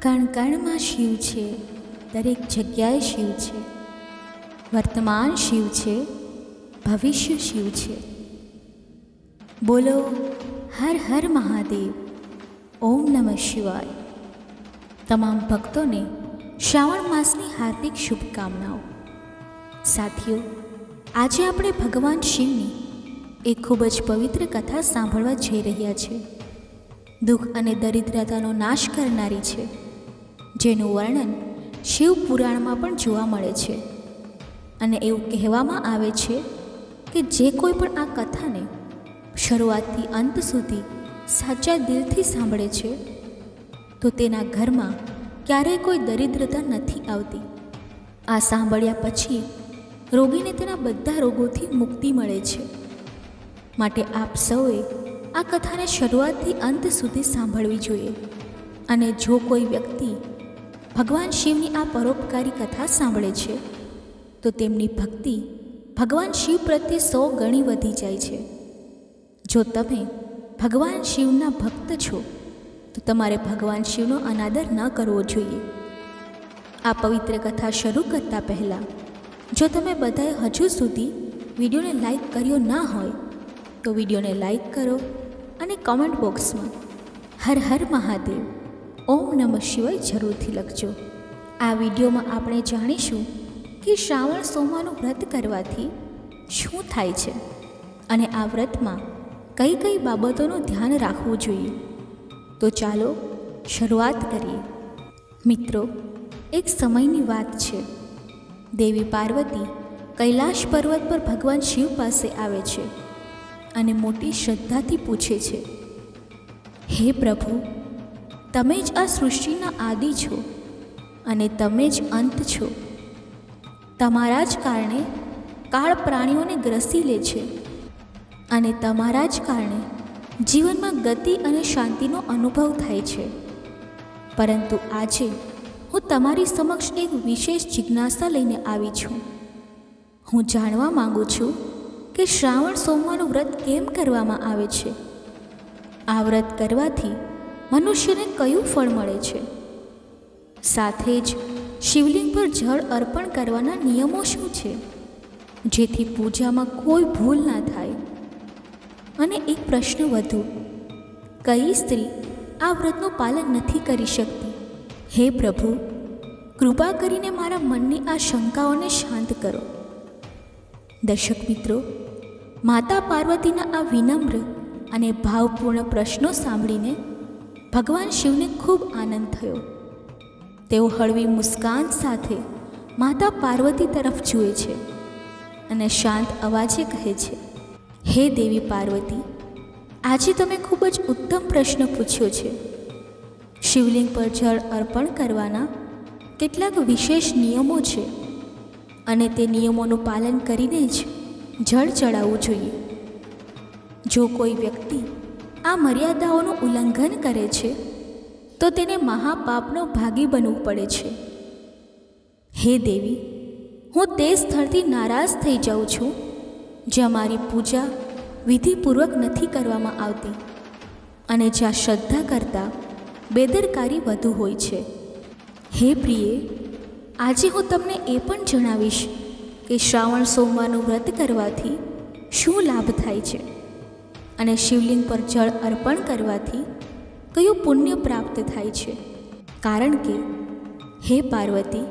કણ કણમાં શિવ છે, દરેક જગ્યાએ શિવ છે. વર્તમાન શિવ છે, ભવિષ્ય શિવ છે. બોલો હર હર મહાદેવ. ઓમ નમઃ શિવાય. તમામ ભક્તોને શ્રાવણ માસની હાર્દિક શુભકામનાઓ. સાથીઓ, આજે આપણે ભગવાન શિવની એક ખૂબ જ પવિત્ર કથા સાંભળવા જઈ રહ્યા છીએ. દુઃખ અને દરિદ્રતાનો નાશ કરનારી છે, જેનું વર્ણન શિવ પુરાણમાં પણ જોવા મળે છે. અને એવું કહેવામાં આવે છે કે જે કોઈ પણ આ કથાને શરૂઆતથી અંત સુધી સાચા દિલથી સાંભળે છે તો તેના ઘરમાં ક્યારેય કોઈ દરિદ્રતા નથી આવતી. આ સાંભળ્યા પછી રોગીને તેના બધા રોગોથી મુક્તિ મળે છે. માટે આપ સૌએ આ કથાને શરૂઆતથી અંત સુધી સાંભળવી જોઈએ. અને જો કોઈ વ્યક્તિ ભગવાન શિવની આ પરોપકારી કથા સાંભળે છે તો તેમની ભક્તિ ભગવાન શિવ પ્રત્યે 100 ગણી વધી જાય છે. જો તમે ભગવાન શિવના ભક્ત છો તો તમારે ભગવાન શિવનો અનાદર ન કરવો જોઈએ. આ પવિત્ર કથા શરૂ કરતાં પહેલાં જો તમે બધાએ હજુ સુધી વિડીયોને લાઈક કર્યો ના હોય તો વિડીયોને લાઈક કરો અને કોમેન્ટ બોક્સમાં હર હર મહાદેવ, ઓમ નમઃ શિવાય જરૂરથી લખજો. આ વિડીયોમાં આપણે જાણીશું કે શ્રાવણ સોમવારનું વ્રત કરવાથી શું થાય છે અને આ વ્રતમાં કઈ કઈ બાબતોનું ધ્યાન રાખવું જોઈએ. તો ચાલો શરૂઆત કરીએ. મિત્રો, એક સમયની વાત છે. દેવી પાર્વતી કૈલાશ પર્વત પર ભગવાન શિવ પાસે આવે છે અને મોટી શ્રદ્ધાથી પૂછે છે, હે પ્રભુ, તમે જ આ સૃષ્ટિના આદિ છો અને તમે જ અંત છો. તમારા જ કારણે કાળ પ્રાણીઓને ગ્રસી લે છે અને તમારા જ કારણે જીવનમાં ગતિ અને શાંતિનો અનુભવ થાય છે. પરંતુ આજે હું તમારી સમક્ષ એક વિશેષ જિજ્ઞાસા લઈને આવી છું. હું જાણવા માંગુ છું કે શ્રાવણ સોમવારનું વ્રત કેમ કરવામાં આવે છે. આ વ્રત કરવાથી મનુષ્યને કયું ફળ મળે છે. સાથે જ શિવલિંગ પર જળ અર્પણ કરવાના નિયમો શું છે, જેથી પૂજામાં કોઈ ભૂલ ના થાય. અને એક પ્રશ્ન વધુ, કઈ સ્ત્રી આ વ્રતનું પાલન નથી કરી શકતી? હે પ્રભુ, કૃપા કરીને મારા મનની આ શંકાઓને શાંત કરો. દર્શક મિત્રો, માતા પાર્વતીના આ વિનમ્ર અને ભાવપૂર્ણ પ્રશ્નો સાંભળીને ભગવાન શિવને ખૂબ આનંદ થયો. તેઓ હળવી મુસ્કાન સાથે માતા પાર્વતી તરફ જુએ છે અને શાંત અવાજે કહે છે, હે દેવી પાર્વતી, આજે તમે ખૂબ જ ઉત્તમ પ્રશ્ન પૂછ્યો છે. શિવલિંગ પર જળ અર્પણ કરવાના કેટલાક વિશેષ નિયમો છે અને તે નિયમોનું પાલન કરીને જ જળ ચડાવવું જોઈએ. જો કોઈ વ્યક્તિ આ મર્યાદાઓનું ઉલ્લંઘન કરે છે તો તેને મહાપાપનો ભાગી બનવું પડે છે. હે દેવી, હું તે સ્થળથી નારાજ થઈ જાઉં છું જ્યાં મારી પૂજા વિધિપૂર્વક નથી કરવામાં આવતી અને જ્યાં શ્રદ્ધા કરતાં બેદરકારી વધુ હોય છે. હે પ્રિયે, આજે હું તમને એ પણ જણાવીશ કે શ્રાવણ સોમવારનું વ્રત કરવાથી શું લાભ થાય છે અને શિવલિંગ પર જળ અર્પણ કરવાથી કયું પુણ્ય પ્રાપ્ત થાય છે. કારણ કે હે પાર્વતી,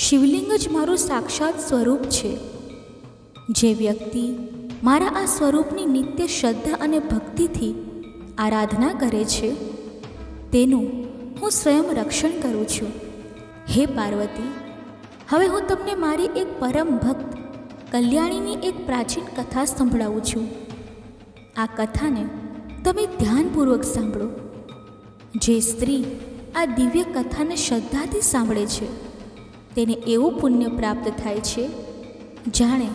શિવલિંગ જ મારું સાક્ષાત સ્વરૂપ છે. જે વ્યક્તિ મારા આ સ્વરૂપની નિત્ય શ્રદ્ધા અને ભક્તિથી આરાધના કરે છે તેનું હું સ્વયં રક્ષણ કરું છું. હે પાર્વતી, હવે હું તમને મારી એક પરમ ભક્ત કલ્યાણીની એક પ્રાચીન કથા સંભળાવું છું. આ કથાને તમે ધ્યાનપૂર્વક સાંભળો. જે સ્ત્રી આ દિવ્ય કથાને શ્રદ્ધાથી સાંભળે છે તેને એવું પુણ્ય પ્રાપ્ત થાય છે જાણે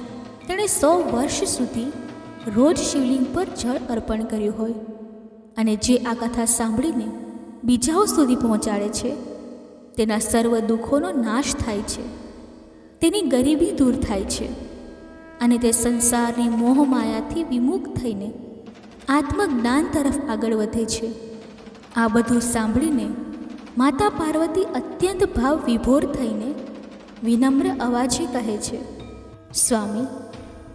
તેણે 100 વર્ષ સુધી રોજ શિવલિંગ પર જળ અર્પણ કર્યું હોય. અને જે આ કથા સાંભળીને બીજાઓ સુધી પહોંચાડે છે તેના સર્વ દુઃખોનો નાશ થાય છે, તેની ગરીબી દૂર થાય છે અને તે સંસારની મોહમાયાથી વિમુખ થઈને આત્મજ્ઞાન તરફ આગળ વધે છે. આ બધું સાંભળીને માતા પાર્વતી અત્યંત ભાવ વિભોર થઈને વિનમ્ર અવાજે કહે છે, સ્વામી,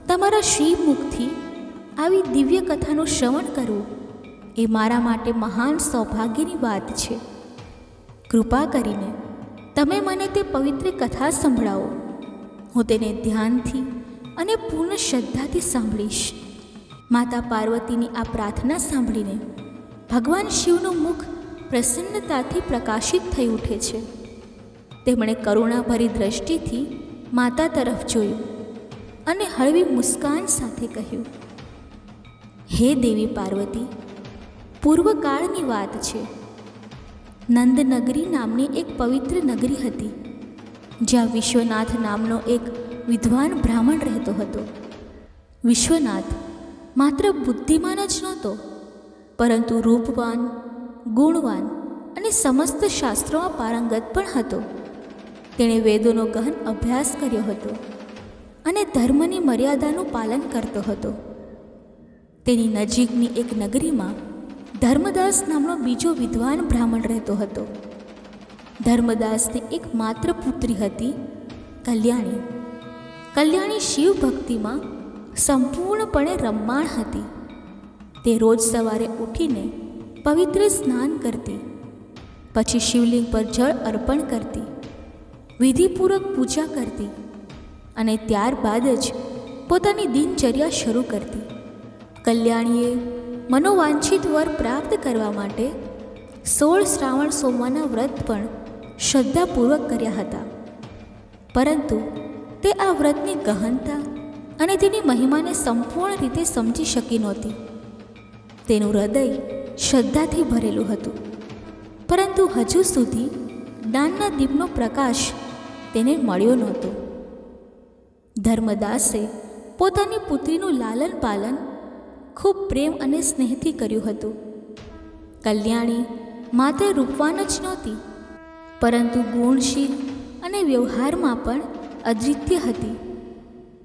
તમારા શ્રી મુખથી આવી દિવ્ય કથાનું શ્રવણ કરવું એ મારા માટે મહાન સૌભાગ્યની વાત છે. કૃપા કરીને તમે મને તે પવિત્ર કથા સંભળાવો. હું તેને ધ્યાનથી અને પૂર્ણ શ્રદ્ધાથી સાંભળીશ. માતા પાર્વતીની આ પ્રાર્થના સાંભળીને ભગવાન શિવનું મુખ પ્રસન્નતાથી પ્રકાશિત થઈ ઉઠે છે. તેમણે કરુણાભરી દ્રષ્ટિથી માતા તરફ જોયું અને હળવી મુસ્કાન સાથે કહ્યું, હે દેવી પાર્વતી, પૂર્વકાળની વાત છે. નંદનગરી નામની એક પવિત્ર નગરી હતી, જ્યાં વિશ્વનાથ નામનો એક વિદ્વાન બ્રાહ્મણ રહેતો હતો. વિશ્વનાથ માત્ર બુદ્ધિમાન જ નહોતો, પરંતુ રૂપવાન, ગુણવાન અને સમસ્ત શાસ્ત્રોમાં પારંગત પણ હતો. તેણે વેદોનો ગહન અભ્યાસ કર્યો હતો અને ધર્મની મર્યાદાનું પાલન કરતો હતો. તેની નજીકની એક નગરીમાં ધર્મદાસ નામનો બીજો વિદ્વાન બ્રાહ્મણ રહેતો હતો. ધર્મદાસને એક માત્ર પુત્રી હતી, કલ્યાણી. કલ્યાણી શિવ ભક્તિમાં સંપૂર્ણપણે રમમાણ હતી. તે રોજ સવારે ઉઠીને પવિત્ર સ્નાન કરતી, પછી શિવલિંગ પર જળ અર્પણ કરતી, વિધિપૂર્વક પૂજા કરતી અને ત્યારબાદ જ પોતાની દિનચર્યા શરૂ કરતી. કલ્યાણીએ મનોવાંછિત વર પ્રાપ્ત કરવા માટે 16 શ્રાવણ સોમવારના વ્રત પણ શ્રદ્ધાપૂર્વક કર્યા હતા, પરંતુ તે આ વ્રતની ગહનતા અને તેની મહિમાને સંપૂર્ણ રીતે સમજી શકી નહોતી. તેનું હૃદય શ્રદ્ધાથી ભરેલું હતું, પરંતુ હજુ સુધી જ્ઞાનના દીપનો પ્રકાશ તેને મળ્યો નહોતો. ધર્મદાસે પોતાની પુત્રીનું લાલન પાલન ખૂબ પ્રેમ અને સ્નેહથી કર્યું હતું. કલ્યાણી માત્ર રૂપવાન જ નહોતી, પરંતુ ગુણશીલ અને વ્યવહારમાં પણ અદ્વિતીય હતી.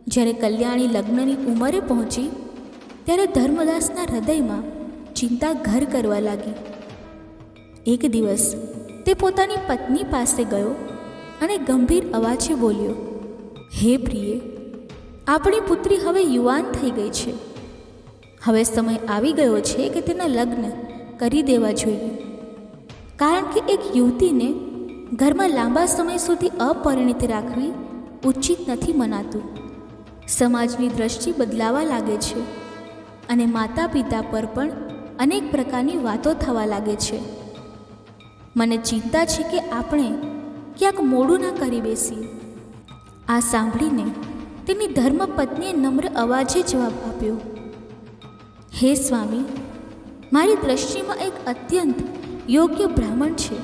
જ્યારે કલ્યાણી લગ્નની ઉંમરે પહોંચી ત્યારે ધર્મદાસના હૃદયમાં ચિંતા ઘર કરવા લાગી. એક દિવસ તે પોતાની પત્ની પાસે ગયો અને ગંભીર અવાજે બોલ્યો, હે પ્રિય, આપણી પુત્રી હવે યુવાન થઈ ગઈ છે. હવે સમય આવી ગયો છે કે તેના લગ્ન કરી દેવા જોઈએ, કારણ કે એક યુવતીને ઘરમાં લાંબા સમય સુધી અપરિણિત રાખવી ઉચિત નથી મનાતું. સમાજની દ્રષ્ટિ બદલાવા લાગે છે અને માતા પિતા પર પણ અનેક પ્રકારની વાતો થવા લાગે છે. મને ચિંતા છે કે આપણે ક્યાંક મોડું ના કરી બેસીએ. આ સાંભળીને તેની ધર્મપત્નીએ નમ્ર અવાજે જવાબ આપ્યો, હે સ્વામી, મારી દ્રષ્ટિમાં એક અત્યંત યોગ્ય બ્રાહ્મણ છે,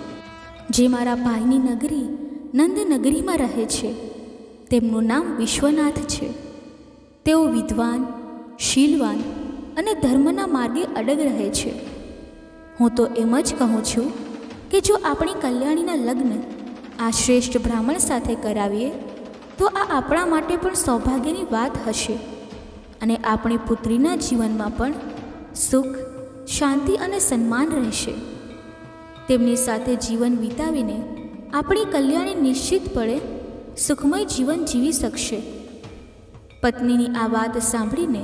જે મારા ભાઈની નગરી નંદનગરીમાં રહે છે. તેમનું નામ વિશ્વનાથ છે. તેઓ વિદ્વાન, શીલવાન અને ધર્મના માર્ગે અડગ રહે છે. હું તો એમ જ કહું છું કે જો આપણી કલ્યાણીના લગ્ન આ શ્રેષ્ઠ બ્રાહ્મણ સાથે કરાવીએ તો આ આપણા માટે પણ સૌભાગ્યની વાત હશે અને આપણી પુત્રીના જીવનમાં પણ સુખ, શાંતિ અને સન્માન રહેશે. તેમની સાથે જીવન વિતાવીને આપણી કલ્યાણી નિશ્ચિતપણે સુખમય જીવન જીવી શકશે. પત્નીની આ વાત સાંભળીને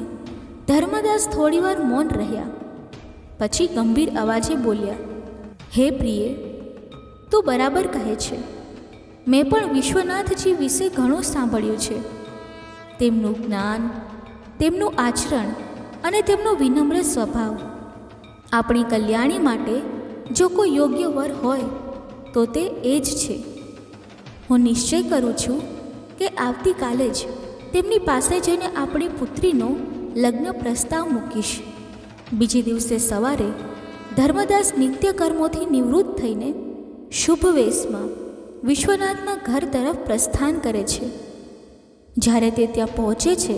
ધર્મદાસ થોડીવાર મૌન રહ્યા. પછી ગંભીર અવાજે બોલ્યા, હે પ્રિય, તું બરાબર કહે છે. મેં પણ વિશ્વનાથજી વિશે ઘણું સાંભળ્યું છે. તેમનું જ્ઞાન, તેમનું આચરણ અને તેમનો વિનમ્ર સ્વભાવ. આપણી કલ્યાણી માટે જો કોઈ યોગ્ય વર હોય તો તે એ જ છે. હું નિશ્ચય કરું છું કે આવતીકાલે જ તેમની પાસે જઈને આપણી પુત્રીનો લગ્ન પ્રસ્તાવ મૂકીશ. બીજે દિવસે સવારે ધર્મદાસ નિત્ય કર્મોથી નિવૃત્ત થઈને શુભ વેશમાં વિશ્વનાથના ઘર તરફ પ્રસ્થાન કરે છે. જ્યારે તે ત્યાં પહોંચે છે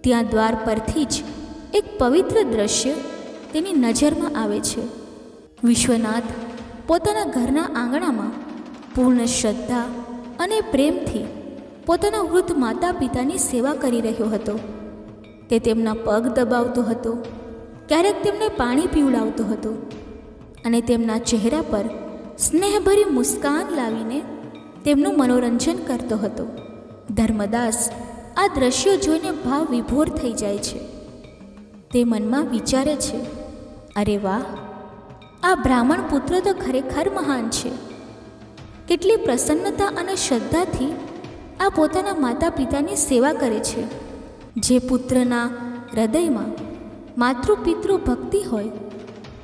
ત્યાં દ્વાર પરથી જ એક પવિત્ર દ્રશ્ય તેની નજરમાં આવે છે. વિશ્વનાથ પોતાના ઘરના આંગણામાં પૂર્ણ શ્રદ્ધા અને પ્રેમથી પોતાના વૃદ્ધ માતા પિતાની સેવા કરી રહ્યો હતો. તે તેમના પગ દબાવતો હતો, ક્યારેક તેમને પાણી પીવડાવતો હતો અને તેમના ચહેરા પર સ્નેહભરી મુસ્કાન લાવીને તેમનું મનોરંજન કરતો હતો. ધર્મદાસ આ દ્રશ્યો જોઈને ભાવ વિભોર થઈ જાય છે. તે મનમાં વિચારે છે, અરે વાહ, આ બ્રાહ્મણ પુત્ર તો ખરેખર મહાન છે. કેટલી પ્રસન્નતા અને શ્રદ્ધાથી આ પોતાના માતા પિતાની સેવા કરે છે. જે પુત્રના હૃદયમાં માતૃપિતૃ ભક્તિ હોય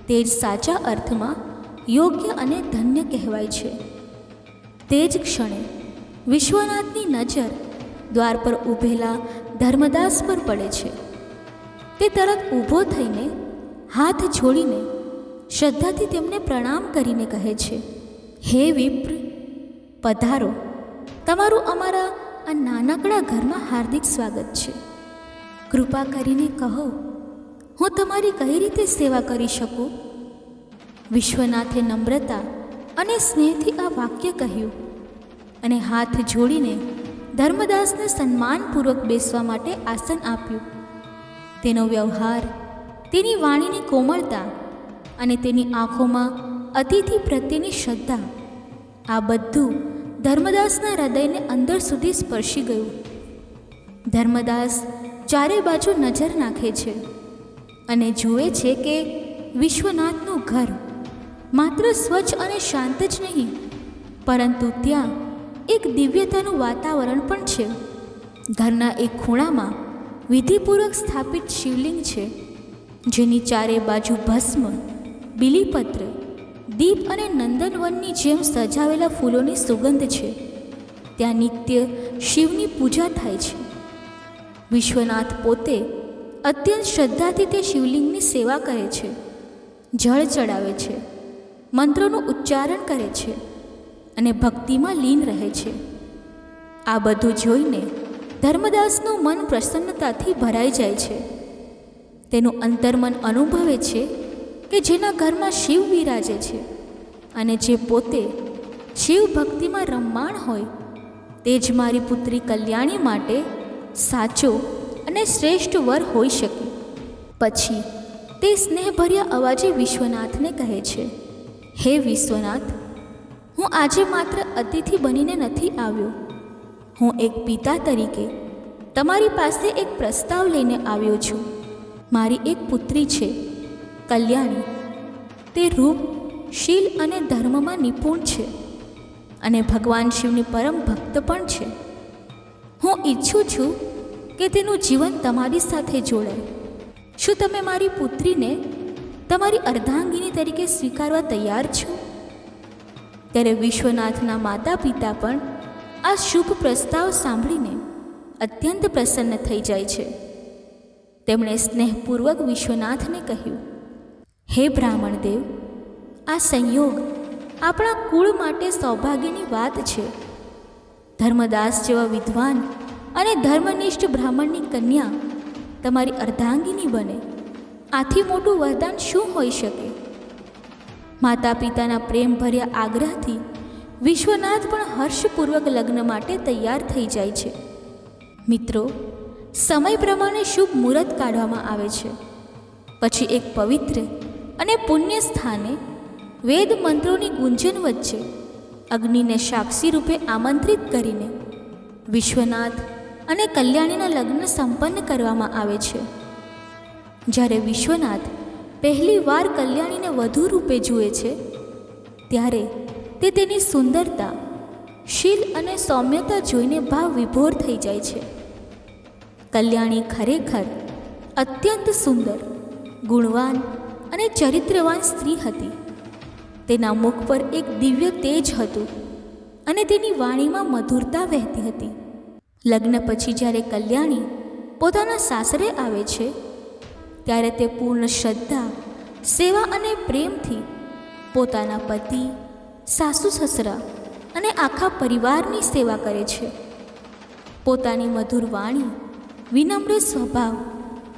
તે જ સાચા અર્થમાં યોગ્ય અને ધન્ય કહેવાય છે. તે જ ક્ષણે વિશ્વનાથની નજર દ્વાર પર ઊભેલા ધર્મદાસ પર પડે છે. તે તરત ઊભો થઈને હાથ જોડીને શ્રદ્ધાથી તેમને પ્રણામ કરીને કહે છે, હે વિપ્ર, પધારો. તમારું અમારા આ નાનકડા ઘરમાં હાર્દિક સ્વાગત છે. કૃપા કરીને કહો, હું તમારી કઈ રીતે સેવા કરી શકું? વિશ્વનાથે નમ્રતા અને સ્નેહથી આ વાક્ય કહ્યું અને હાથ જોડીને ધર્મદાસને સન્માનપૂર્વક બેસવા માટે આસન આપ્યું. તેનો વ્યવહાર, તેની વાણીની કોમળતા અને તેની આંખોમાં અતિથિ પ્રત્યેની શ્રદ્ધા, આ બધું ધર્મદાસના હૃદયને અંદર સુધી સ્પર્શી ગયું. ધર્મદાસ ચારે બાજુ નજર નાખે છે અને જુએ છે કે વિશ્વનાથનું ઘર માત્ર સ્વચ્છ અને શાંત જ નહીં, પરંતુ ત્યાં એક દિવ્યતાનું વાતાવરણ પણ છે. ઘરના એક ખૂણામાં વિધિપૂર્વક સ્થાપિત શિવલિંગ છે, જેની ચારે બાજુ ભસ્મ, બીલીપત્ર, દીપ અને નંદનવનની જેમ સજાવેલા ફૂલોની સુગંધ છે. ત્યાં નિત્ય શિવની પૂજા થાય છે. વિશ્વનાથ પોતે અત્યંત શ્રદ્ધાથી તે શિવલિંગની સેવા કરે છે, જળ ચડાવે છે, મંત્રોનું ઉચ્ચારણ કરે છે અને ભક્તિમાં લીન રહે છે. આ બધું જોઈને ધર્મદાસનું મન પ્રસન્નતાથી ભરાઈ જાય છે. તેનું અંતર્મન અનુભવે છે કે જેના ઘરમાં શિવ બિરાજે છે અને જે પોતે શિવ ભક્તિમાં રમમાણ હોય તે જ મારી પુત્રી કલ્યાણી માટે સાચો અને શ્રેષ્ઠ વર હોઈ શકે. પછી તે સ્નેહભર્યા અવાજે વિશ્વનાથને કહે છે, હે વિશ્વનાથ, હું આજે માત્ર અતિથિ બનીને નથી આવ્યો. હું એક પિતા તરીકે તમારી પાસે એક પ્રસ્તાવ લઈને આવ્યો છું. મારી એક પુત્રી છે, કલ્યાણી. તે રૂપ, શીલ અને ધર્મમાં નિપુણ છે અને ભગવાન શિવની પરમ ભક્ત પણ છે. હું ઈચ્છું છું કે તેનું જીવન તમારી સાથે જોડાય. શું તમે મારી પુત્રીને તમારી અર્ધાંગિની તરીકે સ્વીકારવા તૈયાર છો? ત્યારે વિશ્વનાથના માતા પિતા પણ આ શુભ પ્રસ્તાવ સાંભળીને અત્યંત પ્રસન્ન થઈ જાય છે. તેમણે સ્નેહપૂર્વક વિશ્વનાથને કહ્યું, હે બ્રાહ્મણ દેવ, આ સંયોગ આપણા કુળ માટે સૌભાગ્યની વાત છે. ધર્મદાસ જેવા વિદ્વાન અને ધર્મનિષ્ઠ બ્રાહ્મણની કન્યા તમારી અર્ધાંગિની બને, આથી મોટું વરદાન શું હોઈ શકે? માતા પિતાના પ્રેમભર્યા આગ્રહથી વિશ્વનાથ પણ હર્ષપૂર્વક લગ્ન માટે તૈયાર થઈ જાય છે. મિત્રો, સમય પ્રમાણે શુભ મુહૂર્ત કાઢવામાં આવે છે. પછી એક પવિત્ર અને પુણ્ય સ્થાને વેદ મંત્રોની ગુંજન વચ્ચે અગ્નિને સાક્ષી રૂપે આમંત્રિત કરીને વિશ્વનાથ અને કલ્યાણીના લગ્ન સંપન્ન કરવામાં આવે છે. જ્યારે વિશ્વનાથ પહેલી વાર કલ્યાણીને વધુ રૂપે જુએ છે ત્યારે તે તેની સુંદરતા, શીલ અને સૌમ્યતા જોઈને ભાવ વિભોર થઈ જાય છે. કલ્યાણી ખરેખર અત્યંત સુંદર, ગુણવાન અને ચરિત્રવાન સ્ત્રી હતી. તેના મુખ પર એક દિવ્ય તેજ હતું અને તેની વાણીમાં મધુરતા વહેતી હતી. લગ્ન પછી જ્યારે કલ્યાણી પોતાના સાસરે આવે છે ત્યારે તે પૂર્ણ શ્રદ્ધા, સેવા અને પ્રેમથી પોતાના પતિ, સાસુ સસરા અને આખા પરિવારની સેવા કરે છે. પોતાની મધુર વાણી, વિનમ્ર સ્વભાવ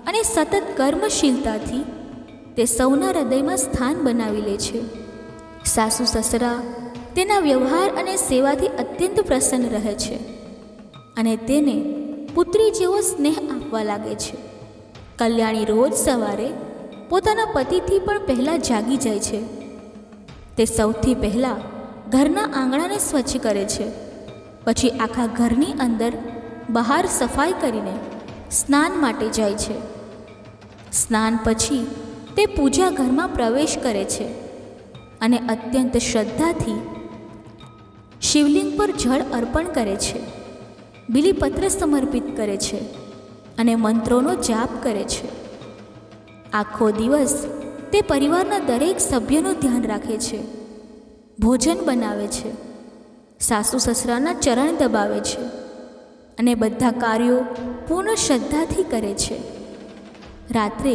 અને સતત કર્મશીલતાથી તે સૌના હૃદયમાં સ્થાન બનાવી લે છે. સાસુ સસરા તેના વ્યવહાર અને સેવાથી અત્યંત પ્રસન્ન રહે છે અને તેને પુત્રી જેવો સ્નેહ આપવા લાગે છે. કલ્યાણી રોજ સવારે પોતાના પતિથી પણ પહેલાં જાગી જાય છે. તે સૌથી પહેલાં ઘરના આંગણાને સ્વચ્છ કરે છે, પછી આખા ઘરની અંદર બહાર સફાઈ કરીને સ્નાન માટે જાય છે. સ્નાન પછી તે પૂજા ઘરમાં પ્રવેશ કરે છે અને અત્યંત શ્રદ્ધાથી શિવલિંગ પર જળ અર્પણ કરે છે, બિલીપત્ર સમર્પિત કરે છે અને મંત્રોનો જાપ કરે છે. આખો દિવસ તે પરિવારના દરેક સભ્યનું ધ્યાન રાખે છે, ભોજન બનાવે છે, સાસુ સસરાના ચરણ દબાવે છે અને બધા કાર્યો પૂર્ણ શ્રદ્ધાથી કરે છે. રાત્રે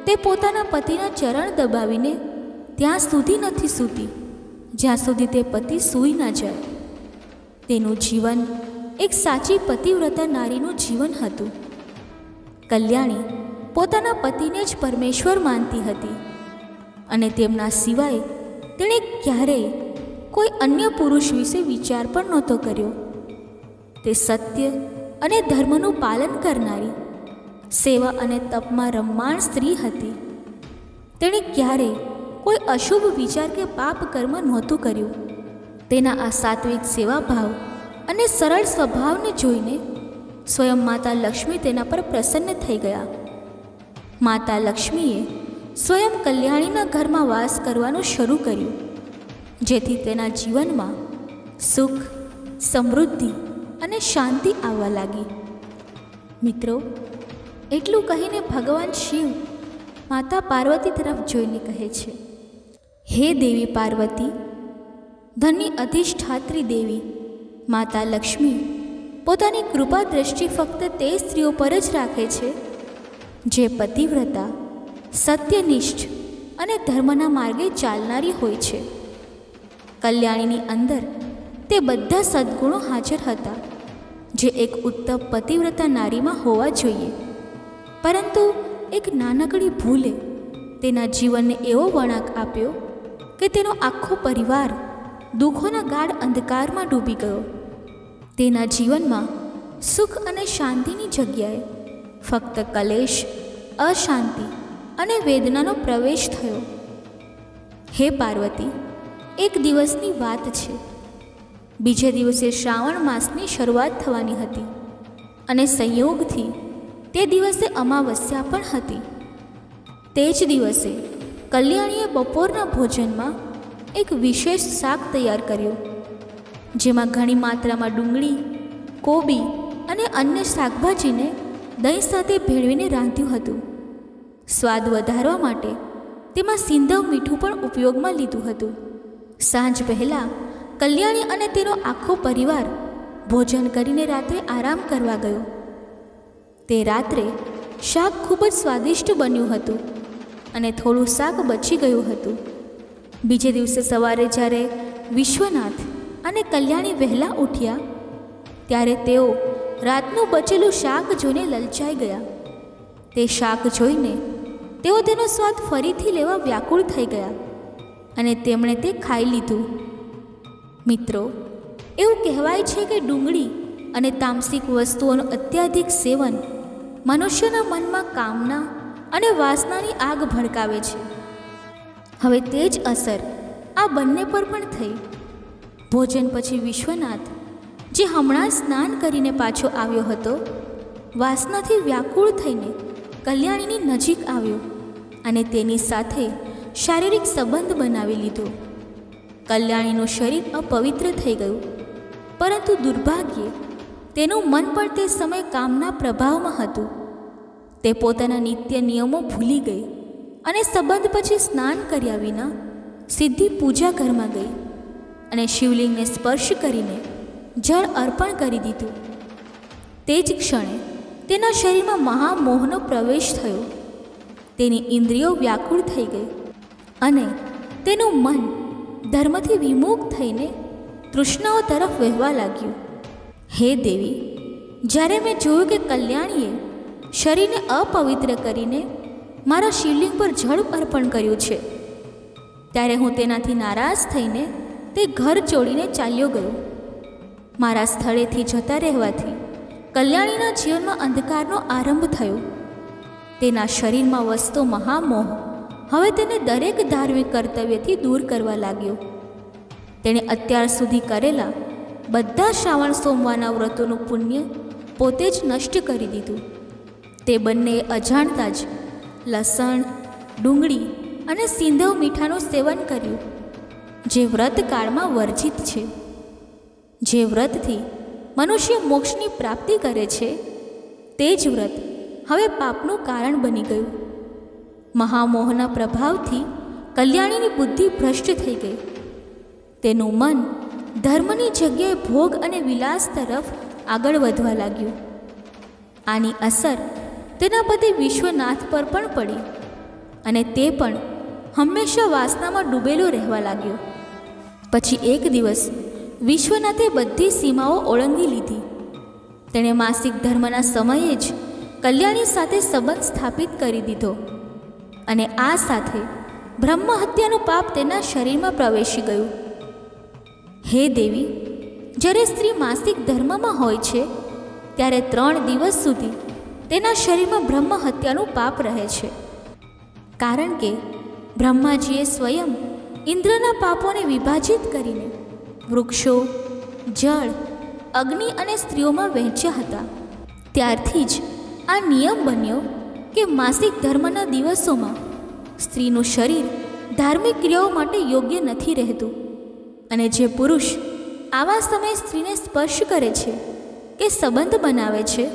તે પોતાના પતિના ચરણ દબાવીને ત્યાં સુધી નથી સૂતી જ્યાં સુધી તે પતિ સૂઈ ના જાય. તેનું જીવન એક સાચી પતિવ્રતા નારીનું જીવન હતું. કલ્યાણી પોતાના પતિને જ પરમેશ્વર માનતી હતી અને તેમના સિવાય તેણે ક્યારેય કોઈ અન્ય પુરુષ વિશે વિચાર પણ નહોતો કર્યો. તે સત્ય અને ધર્મનું પાલન કરનારી, સેવા અને તપમાં રમમાણ સ્ત્રી હતી. તેણે ક્યારેય કોઈ અશુભ વિચાર કે પાપ કર્મ નહોતું કર્યું. તેના આ સાત્વિક સેવાભાવ અને સરળ સ્વભાવને જોઈને સ્વયં માતા લક્ષ્મી તેના પર પ્રસન્ન થઈ ગયા. માતા લક્ષ્મીએ સ્વયં કલ્યાણીના ઘરમાં વાસ કરવાનું શરૂ કર્યું, જેથી તેના જીવનમાં સુખ, સમૃદ્ધિ અને શાંતિ આવવા લાગી. મિત્રો, એટલું કહીને ભગવાન શિવ માતા પાર્વતી તરફ જોઈને કહે છે, હે દેવી પાર્વતી, ધનની અધિષ્ઠાત્રી દેવી માતા લક્ષ્મી પોતાની કૃપા દ્રષ્ટિ ફક્ત તે સ્ત્રીઓ પર જ રાખે છે જે પતિવ્રતા, સત્યનિષ્ઠ અને ધર્મના માર્ગે ચાલનારી હોય છે. કલ્યાણીની અંદર તે બધા સદ્ગુણો હાજર હતા જે એક ઉત્તમ પતિવ્રતા નારીમાં હોવા જોઈએ. પરંતુ એક નાનકડી ભૂલે તેના જીવનને એવો વળાંક આપ્યો કે તેનો આખો પરિવાર દુઃખોના ગાઢ અંધકારમાં ડૂબી ગયો. તેના જીવનમાં સુખ અને શાંતિની જગ્યાએ ફક્ત કલેશ, અશાંતિ અને વેદનાનો પ્રવેશ થયો. હે પાર્વતી, એક દિવસની વાત છે. બીજે દિવસે શ્રાવણ માસની શરૂઆત થવાની હતી અને સંયોગથી તે દિવસે અમાવસ્યા પણ હતી. તે જ દિવસે કલ્યાણીએ બપોરના ભોજનમાં એક વિશેષ શાક તૈયાર કર્યું, જેમાં ઘણી માત્રામાં ડુંગળી, કોબી અને અન્ય શાકભાજીને દહીં સાથે ભેળવીને રાંધ્યું હતું. સ્વાદ વધારવા માટે તેમાં સિંધવ મીઠું પણ ઉપયોગમાં લીધું હતું. સાંજ પહેલાં કલ્યાણી અને તેનો આખો પરિવાર ભોજન કરીને રાત્રે આરામ કરવા ગયો. તે રાત્રે શાક ખૂબ જ સ્વાદિષ્ટ બન્યું હતું અને થોડું શાક બચી ગયું હતું. બીજે દિવસે સવારે જ્યારે વિશ્વનાથ અને કલ્યાણી વહેલા ઉઠ્યા ત્યારે તેઓ રાતનું બચેલું શાક જોઈને લલચાઈ ગયા. તે શાક જોઈને તેઓ તેનો સ્વાદ ફરીથી લેવા વ્યાકુળ થઈ ગયા અને તેમણે તે ખાઈ લીધું. મિત્રો, એવું કહેવાય છે કે ડુંગળી અને તામસિક વસ્તુઓનું અત્યાધિક સેવન મનુષ્યના મનમાં કામના અને વાસનાની આગ ભડકાવે છે. હવે તે જ અસર આ બંને પર પણ થઈ. ભોજન પછી વિશ્વનાથ, જે હમણાં સ્નાન કરીને પાછો આવ્યો હતો, વાસનાથી વ્યાકુળ થઈને કલ્યાણીની નજીક આવ્યો અને તેની સાથે શારીરિક સંબંધ બનાવી લીધો. કલ્યાણીનું શરીર અપવિત્ર થઈ ગયું, પરંતુ દુર્ભાગ્યે તેનું મન પણ તે સમયે કામના પ્રભાવમાં હતું. તે પોતાના નિત્ય નિયમો ભૂલી ગઈ અને સંબંધ પછી સ્નાન કર્યા વિના સીધી પૂજા ઘરમાં ગઈ અને શિવલિંગને સ્પર્શ કરીને જળ અર્પણ કરી દીધું. તે જ ક્ષણે તેના શરીરમાં મહામોહનો પ્રવેશ થયો. તેની ઇન્દ્રિયો વ્યાકુળ થઈ ગઈ અને તેનું મન ધર્મથી વિમુખ થઈને તૃષ્ણાઓ તરફ વહેવા લાગ્યું. હે દેવી, જ્યારે મેં જોયું કે કલ્યાણીએ શરીરને અપવિત્ર કરીને મારા શિવલિંગ પર જળ અર્પણ કર્યું છે, ત્યારે હું તેનાથી નારાજ થઈને તે ઘર છોડીને ચાલ્યો ગયો. મારા સ્થળેથી જતા રહેવાથી કલ્યાણીના જીવનમાં અંધકારનો આરંભ થયો. તેના શરીરમાં વસતો મહામોહ હવે તેને દરેક ધાર્મિક કર્તવ્યથી દૂર કરવા લાગ્યો. તેણે અત્યાર સુધી કરેલા બધા શ્રાવણ સોમવારના વ્રતોનું પુણ્ય પોતે જ નષ્ટ કરી દીધું. તે બંનેએ અજાણતા જ લસણ, ડુંગળી અને સિંધવ મીઠાનું સેવન કર્યું, જે વ્રતકાળમાં વર્જિત છે. જે વ્રતથી મનુષ્ય મોક્ષની પ્રાપ્તિ કરે છે, તે જ વ્રત હવે પાપનું કારણ બની ગયું. મહામોહના પ્રભાવથી કલ્યાણીની બુદ્ધિ ભ્રષ્ટ થઈ ગઈ. તેનું મન ધર્મની જગ્યાએ ભોગ અને વિલાસ તરફ આગળ વધવા લાગ્યું. આની અસર તેના પતિ વિશ્વનાથ પર પણ પડી અને તે પણ હંમેશા વાસનામાં ડૂબેલો રહેવા લાગ્યો. પછી એક દિવસ વિશ્વનાથે બધી સીમાઓ ઓળંગી લીધી. તેણે માસિક ધર્મના સમયે જ કલ્યાણી સાથે સંબંધ સ્થાપિત કરી દીધો અને આ સાથે બ્રહ્મ હત્યાનું પાપ તેના શરીરમાં પ્રવેશી ગયું. હે દેવી, જ્યારે સ્ત્રી માસિક ધર્મમાં હોય છે ત્યારે 3 દિવસ સુધી તેના શરીરમાં બ્રહ્મ હત્યાનું પાપ રહે છે, કારણ કે બ્રહ્માજીએ સ્વયં ઇન્દ્રના પાપોને વિભાજિત કરીને વૃક્ષો, જળ, અગ્નિ અને સ્ત્રીઓમાં વહેંચ્યા હતા. ત્યારથી જ આ નિયમ બન્યો કે માસિક ધર્મના દિવસોમાં સ્ત્રીનું શરીર ધાર્મિક ક્રિયાઓ માટે યોગ્ય નથી રહેતું અને જે પુરુષ આવા સમયે સ્ત્રીને સ્પર્શ કરે છે કે સંબંધ બનાવે છે,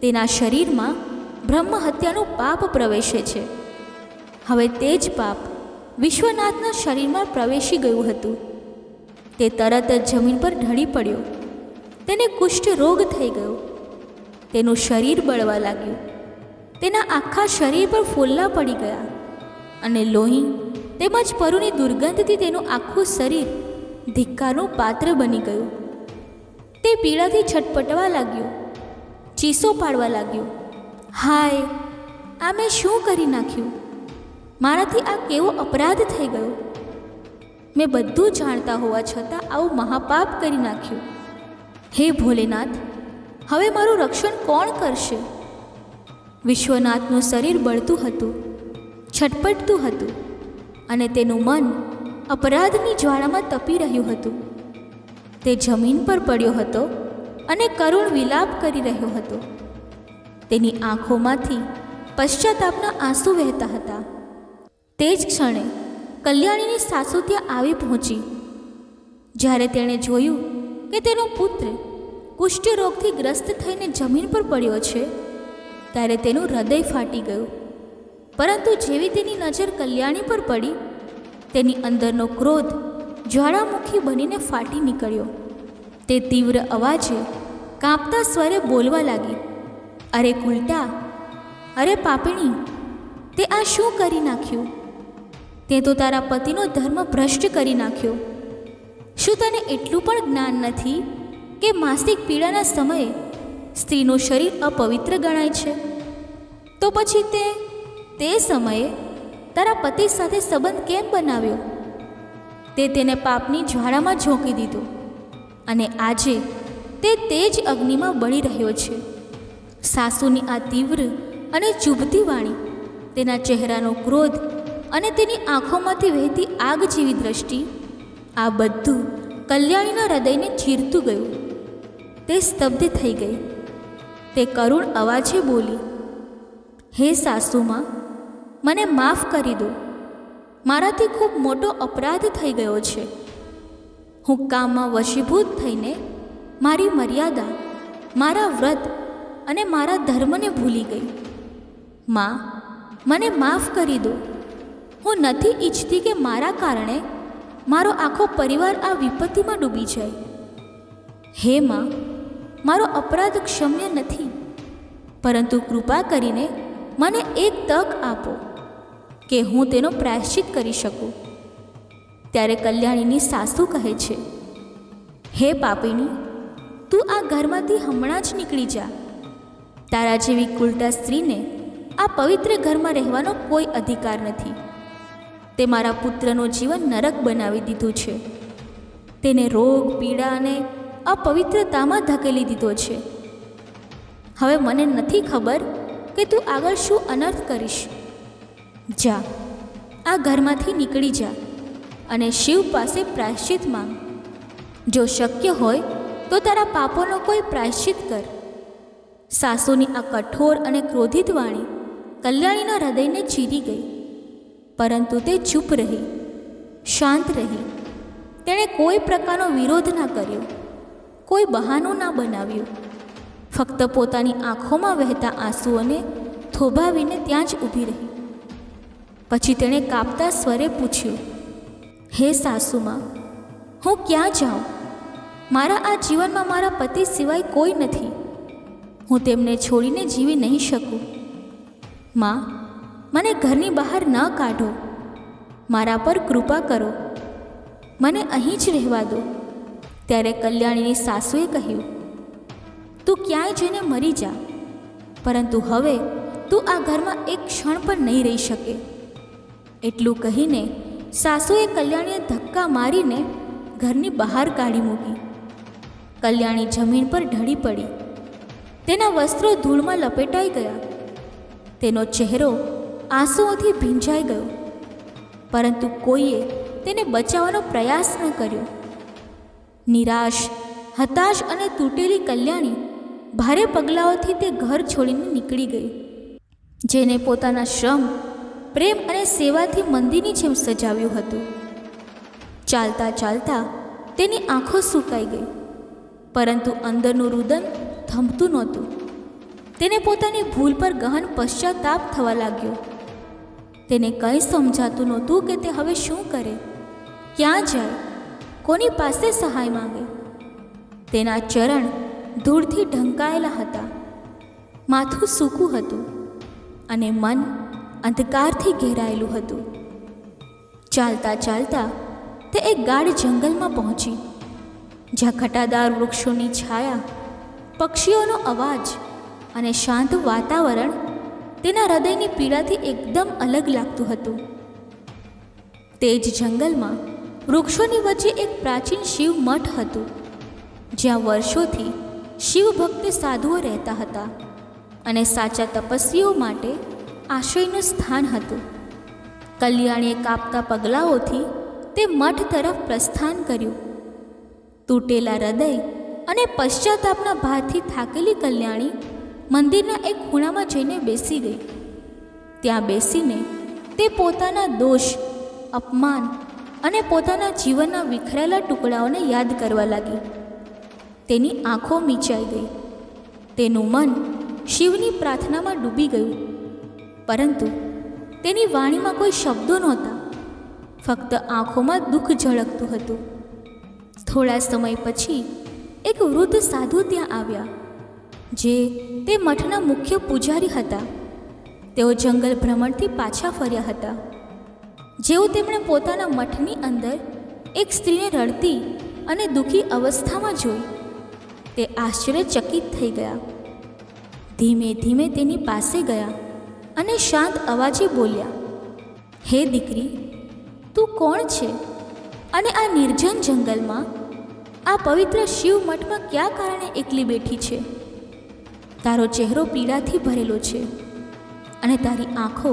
તેના શરીરમાં બ્રહ્મ હત્યાનું પાપ પ્રવેશે છે. હવે તે જ પાપ વિશ્વનાથના શરીરમાં પ્રવેશી ગયું હતું. તે તરત જ જમીન પર ઢળી પડ્યો. તેને કુષ્ઠ રોગ થઈ ગયો. તેનું શરીર બળવા લાગ્યું. તેના આખા શરીર પર ફોલ્લા પડી ગયા અને લોહી તેમજ પરુની દુર્ગંધથી તેનું આખું શરીર ધિક્કારનું પાત્ર બની ગયું. તે પીડાથી છટપટવા લાગ્યો, ચીસો પાડવા લાગ્યો. હાય, આ મેં શું કરી નાખ્યું? મારાથી આ કેવો અપરાધ થઈ ગયો? મેં બધું જાણતા હોવા છતાં આવું મહાપાપ કરી નાખ્યું. હે ભોલેનાથ, હવે મારું રક્ષણ કોણ કરશે? વિશ્વનાથનું શરીર બળતું હતું, છટપટતું હતું અને તેનું મન અપરાધની જ્વાળામાં તપી રહ્યું હતું. તે જમીન પર પડ્યો હતો અને કરુણ વિલાપ કરી રહ્યો હતો. તેની આંખોમાંથી પશ્ચાતાપના આંસુ વહેતા હતા. તે જ ક્ષણે કલ્યાણીની સાસુ ત્યાં આવી પહોંચી. જ્યારે તેણે જોયું કે તેનો પુત્ર કુષ્ઠ રોગથી ગ્રસ્ત થઈને જમીન પર પડ્યો છે, ત્યારે તેનું હૃદય ફાટી ગયું. પરંતુ જેવી તેની નજર કલ્યાણી પર પડી, તેની અંદરનો ક્રોધ જ્વાળામુખી બનીને ફાટી નીકળ્યો. તે તીવ્ર અવાજે કાંપતા સ્વરે બોલવા લાગી, અરે કુલટા, અરે પાપણી, તે આ શું કરી નાખ્યું? તે તો તારા પતિનો ધર્મ ભ્રષ્ટ કરી નાખ્યો. શું તને એટલું પણ જ્ઞાન નથી કે માસિક પીડાના સમયે સ્ત્રીનું શરીર અપવિત્ર ગણાય છે? તો પછી તે સમયે તારા પતિ સાથે સંબંધ કેમ બનાવ્યો? તેને પાપની જ્વાળામાં ઝોંકી દીધો અને આજે તે જ અગ્નિમાં બળી રહ્યો છે. સાસુની આ તીવ્ર અને ચૂભતી વાણી, તેના ચહેરાનો ક્રોધ અને તેની આંખોમાંથી વહેતી આગ જેવી દ્રષ્ટિ, આ બધું કલ્યાણીના હૃદયને ચીરતું ગયું. તે સ્તબ્ધ થઈ ગઈ. તે કરુણ અવાજે બોલી, હે સાસુમાં, મને માફ કરી દો. મારાથી ખૂબ મોટો અપરાધ થઈ ગયો છે. હું કામમાં વશીભૂત થઈને મારી મર્યાદા, મારા વ્રત અને મારા ધર્મને ભૂલી ગઈ. માં, મને માફ કરી દો. હું નથી ઈચ્છતી કે મારા કારણે મારો આખો પરિવાર આ વિપત્તિમાં ડૂબી જાય. હે માં, મારો અપરાધ ક્ષમ્ય નથી, પરંતુ કૃપા કરીને મને એક તક આપો કે હું તેનો પ્રાયશ્ચિત કરી શકું. ત્યારે કલ્યાણીની સાસુ કહે છે, હે પાપીણી, તું આ ઘરમાંથી હમણાં જ નીકળી જા. તારા જેવી કુલટા સ્ત્રીને આ પવિત્ર ઘરમાં રહેવાનો કોઈ અધિકાર નથી. તે મારા પુત્રનું જીવન નરક બનાવી દીધું છે. તેને રોગ, પીડા અને અપવિત્રતામાં ધકેલી દીધો છે. હવે મને નથી ખબર કે તું આગળ શું અનર્થ કરીશ. જા, આ ઘરમાંથી નીકળી જા અને શિવ પાસે પ્રાયશ્ચિત માંગ. જો શક્ય હોય તો તારા પાપોનો કોઈ પ્રાયશ્ચિત કર. સાસુની આ કઠોર અને ક્રોધિત વાણી કલ્યાણીના હૃદયને ચીરી ગઈ, પરંતુ તે ચૂપ રહી, શાંત રહી. તેણે કોઈ પ્રકારનો વિરોધ ના કર્યો, કોઈ બહાનું ના બનાવ્યું. ફક્ત પોતાની આંખોમાં વહેતા આંસુઓને થોભાવીને ત્યાં જ ઊભી રહી. પછી તેણે કાપતા સ્વરે પૂછ્યું, હે સાસુમાં, હું ક્યાં જાઉં? મારા આ જીવનમાં મારા પતિ સિવાય કોઈ નથી. હું તેમને છોડીને જીવી નહીં શકું. માં, મને ઘરની બહાર ન કાઢો. મારા પર કૃપા કરો. મને અહીં જ રહેવા દો. ત્યારે કલ્યાણીની સાસુએ કહ્યું, તું ક્યાંય જઈને મરી જા, પરંતુ હવે તું આ ઘરમાં એક ક્ષણ પણ નહીં રહી શકે. એટલું કહીને સાસુએ કલ્યાણીને ધક્કા મારીને ઘરની બહાર કાઢી મૂકી. કલ્યાણી જમીન પર ઢળી પડી. તેના વસ્ત્રો ધૂળમાં લપેટાઈ ગયા. તેનો ચહેરો આંસુઓથી ભીંજાઈ ગયો, પરંતુ કોઈએ તેને બચાવવાનો પ્રયાસ ન કર્યો. નિરાશ, હતાશ અને તૂટેલી કલ્યાણી ભારે પગલાઓથી તે ઘર છોડીને નીકળી ગઈ, જેને પોતાના શ્રમ, પ્રેમ અને સેવાથી મંદિરની જેમ સજાવ્યું હતું. ચાલતા ચાલતા તેની આંખો સૂકાઈ ગઈ, પરંતુ અંદરનું રુદન થંભતું નહોતું. તેને પોતાની ભૂલ પર ગહન પશ્ચાતાપ થવા લાગ્યો. તેને કંઈ સમજાતું નહોતું કે તે હવે શું કરે, ક્યાં જાય, કોની પાસે સહાય માંગે. તેના ચરણ ધૂળથી ઢંકાયેલા હતા, માથું સૂકું હતું અને મન અંધકારથી ઘેરાયેલું હતું. ચાલતા ચાલતા તે એક ગાઢ જંગલમાં પહોંચી, જ્યાં ઘટાદાર વૃક્ષોની છાયા, પક્ષીઓનો અવાજ અને શાંત વાતાવરણ તેના હૃદયની પીડાથી એકદમ અલગ લાગતું હતું. તે જ જંગલમાં વૃક્ષોની વચ્ચે એક પ્રાચીન શિવ મઠ હતું, જ્યાં વર્ષોથી શિવભક્ત સાધુઓ રહેતા હતા અને સાચા તપસ્વીઓ માટે આશ્રયનું સ્થાન હતું. કલ્યાણીએ કાપતા પગલાઓથી તે મઠ તરફ પ્રસ્થાન કર્યું. તૂટેલા હૃદય અને પશ્ચાતાપના ભારથી થાકેલી કલ્યાણી મંદિરના એક ખૂણામાં જઈને બેસી ગઈ. ત્યાં બેસીને તે પોતાના દોષ, અપમાન અને પોતાના જીવનના વિખરાયેલા ટુકડાઓને યાદ કરવા લાગી. તેની આંખો મીચાઈ ગઈ. તેનું મન શિવની પ્રાર્થનામાં ડૂબી ગયું, પરંતુ તેની વાણીમાં કોઈ શબ્દો નહોતા, ફક્ત આંખોમાં દુઃખ ઝળકતું હતું. થોડા સમય પછી એક વૃદ્ધ સાધુ ત્યાં આવ્યા, જે તે મઠના મુખ્ય પૂજારી હતા. તેઓ જંગલ ભ્રમણથી પાછા ફર્યા હતા. જેવું તેમણે પોતાના મઠની અંદર એક સ્ત્રીને રડતી અને દુઃખી અવસ્થામાં જોઈ, તે આશ્ચર્યચકિત થઈ ગયા. ધીમે ધીમે તેની પાસે ગયા અને શાંત અવાજે બોલ્યા, હે દીકરી, તું કોણ છે અને આ નિર્જન જંગલમાં, આ પવિત્ર શિવ મઠમાં કયા કારણે એકલી બેઠી છે? તારો ચહેરો પીડાથી ભરેલો છે અને તારી આંખો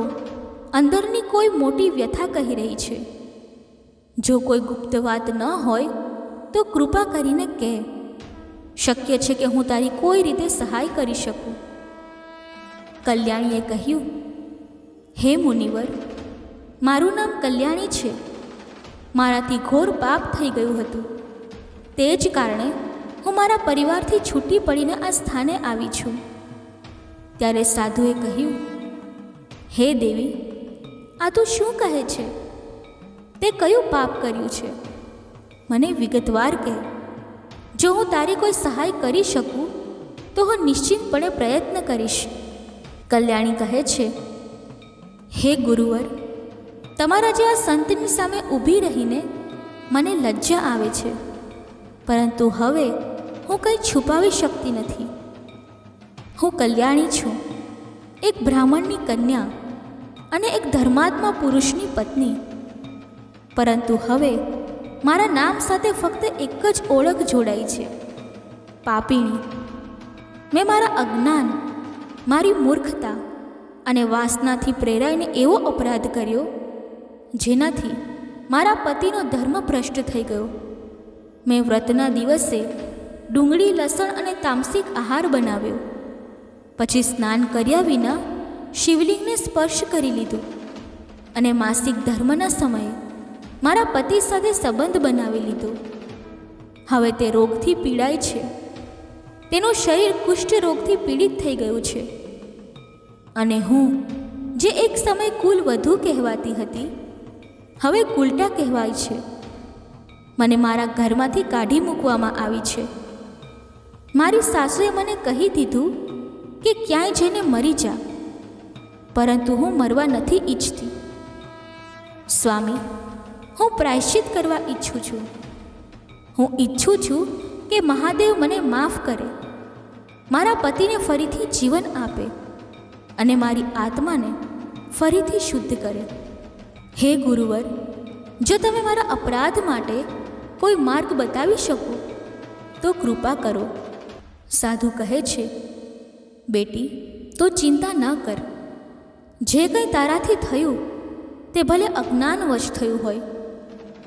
અંદરની કોઈ મોટી વ્યથા કહી રહી છે. જો કોઈ ગુપ્ત વાત ન હોય તો કૃપા કરીને કહે. શક્ય છે કે હું તારી કોઈ રીતે સહાય કરી શકું. કલ્યાણીએ કહ્યું, હે મુનિવર, મારું નામ કલ્યાણી છે. મારાથી ઘોર પાપ થઈ ગયું હતું. તે જ કારણે હું મારા પરિવારથી છૂટી પડીને આ સ્થાને આવી છું. ત્યારે સાધુએ કહ્યું, હે દેવી, આ તું શું કહે છે? તે કયું પાપ કર્યું છે? મને વિગતવાર કહે. જો હું તારી કોઈ સહાય કરી શકું તો હું નિશ્ચિતપણે પ્રયત્ન કરીશ. કલ્યાણી કહે છે, હે ગુરુવર, તમારા જેવા સંતની સામે ઊભી રહીને મને લજ્જા આવે છે, પરંતુ હવે હું કંઈ છુપાવી શકતી નથી. હું કલ્યાણી છું, એક બ્રાહ્મણની કન્યા અને એક ધર્માત્મા પુરુષની પત્ની. પરંતુ હવે મારા નામ સાથે ફક્ત એક જ ઓળખ જોડાઈ છે, પાપીણી. મેં મારા અજ્ઞાન, મારી મૂર્ખતા અને વાસનાથી પ્રેરાઈને એવો અપરાધ કર્યો જેનાથી મારા પતિનો ધર્મ ભ્રષ્ટ થઈ ગયો. મેં વ્રતના દિવસે ડુંગળી, લસણ અને તામસિક આહાર બનાવ્યો. પછી સ્નાન કર્યા વિના શિવલિંગને સ્પર્શ કરી લીધું અને માસિક ધર્મના સમયે મારા પતિ સાથે સંબંધ બનાવી લીધો. હવે તે રોગથી પીડાય છે. તેનું શરીર કુષ્ઠ રોગથી પીડિત થઈ ગયું છે. અને હું, જે એક સમય કુલ વધુ કહેવાતી હતી, હવે કુલટા કહેવાય છે. મને મારા ઘરમાંથી કાઢી મૂકવામાં આવી છે. મારી સાસુએ મને કહી દીધું કે ક્યાંય જઈને મરી જા, પરંતુ હું મરવા નથી ઈચ્છતી. સ્વામી, હું પ્રાયશ્ચિત કરવા ઈચ્છું છું. હું ઈચ્છું છું કે મહાદેવ મને માફ કરે, મારા પતિને ફરીથી જીવન આપે અને મારી આત્માને ફરીથી શુદ્ધ કરે. હે ગુરુવર, જો તમે મારા અપરાધ માટે કોઈ માર્ગ બતાવી શકો તો કૃપા કરો. સાધુ કહે છે, બેટી, તો ચિંતા ન કર. જે કંઈ તારાથી થયું તે ભલે અજ્ઞાનવશ થયું હોય,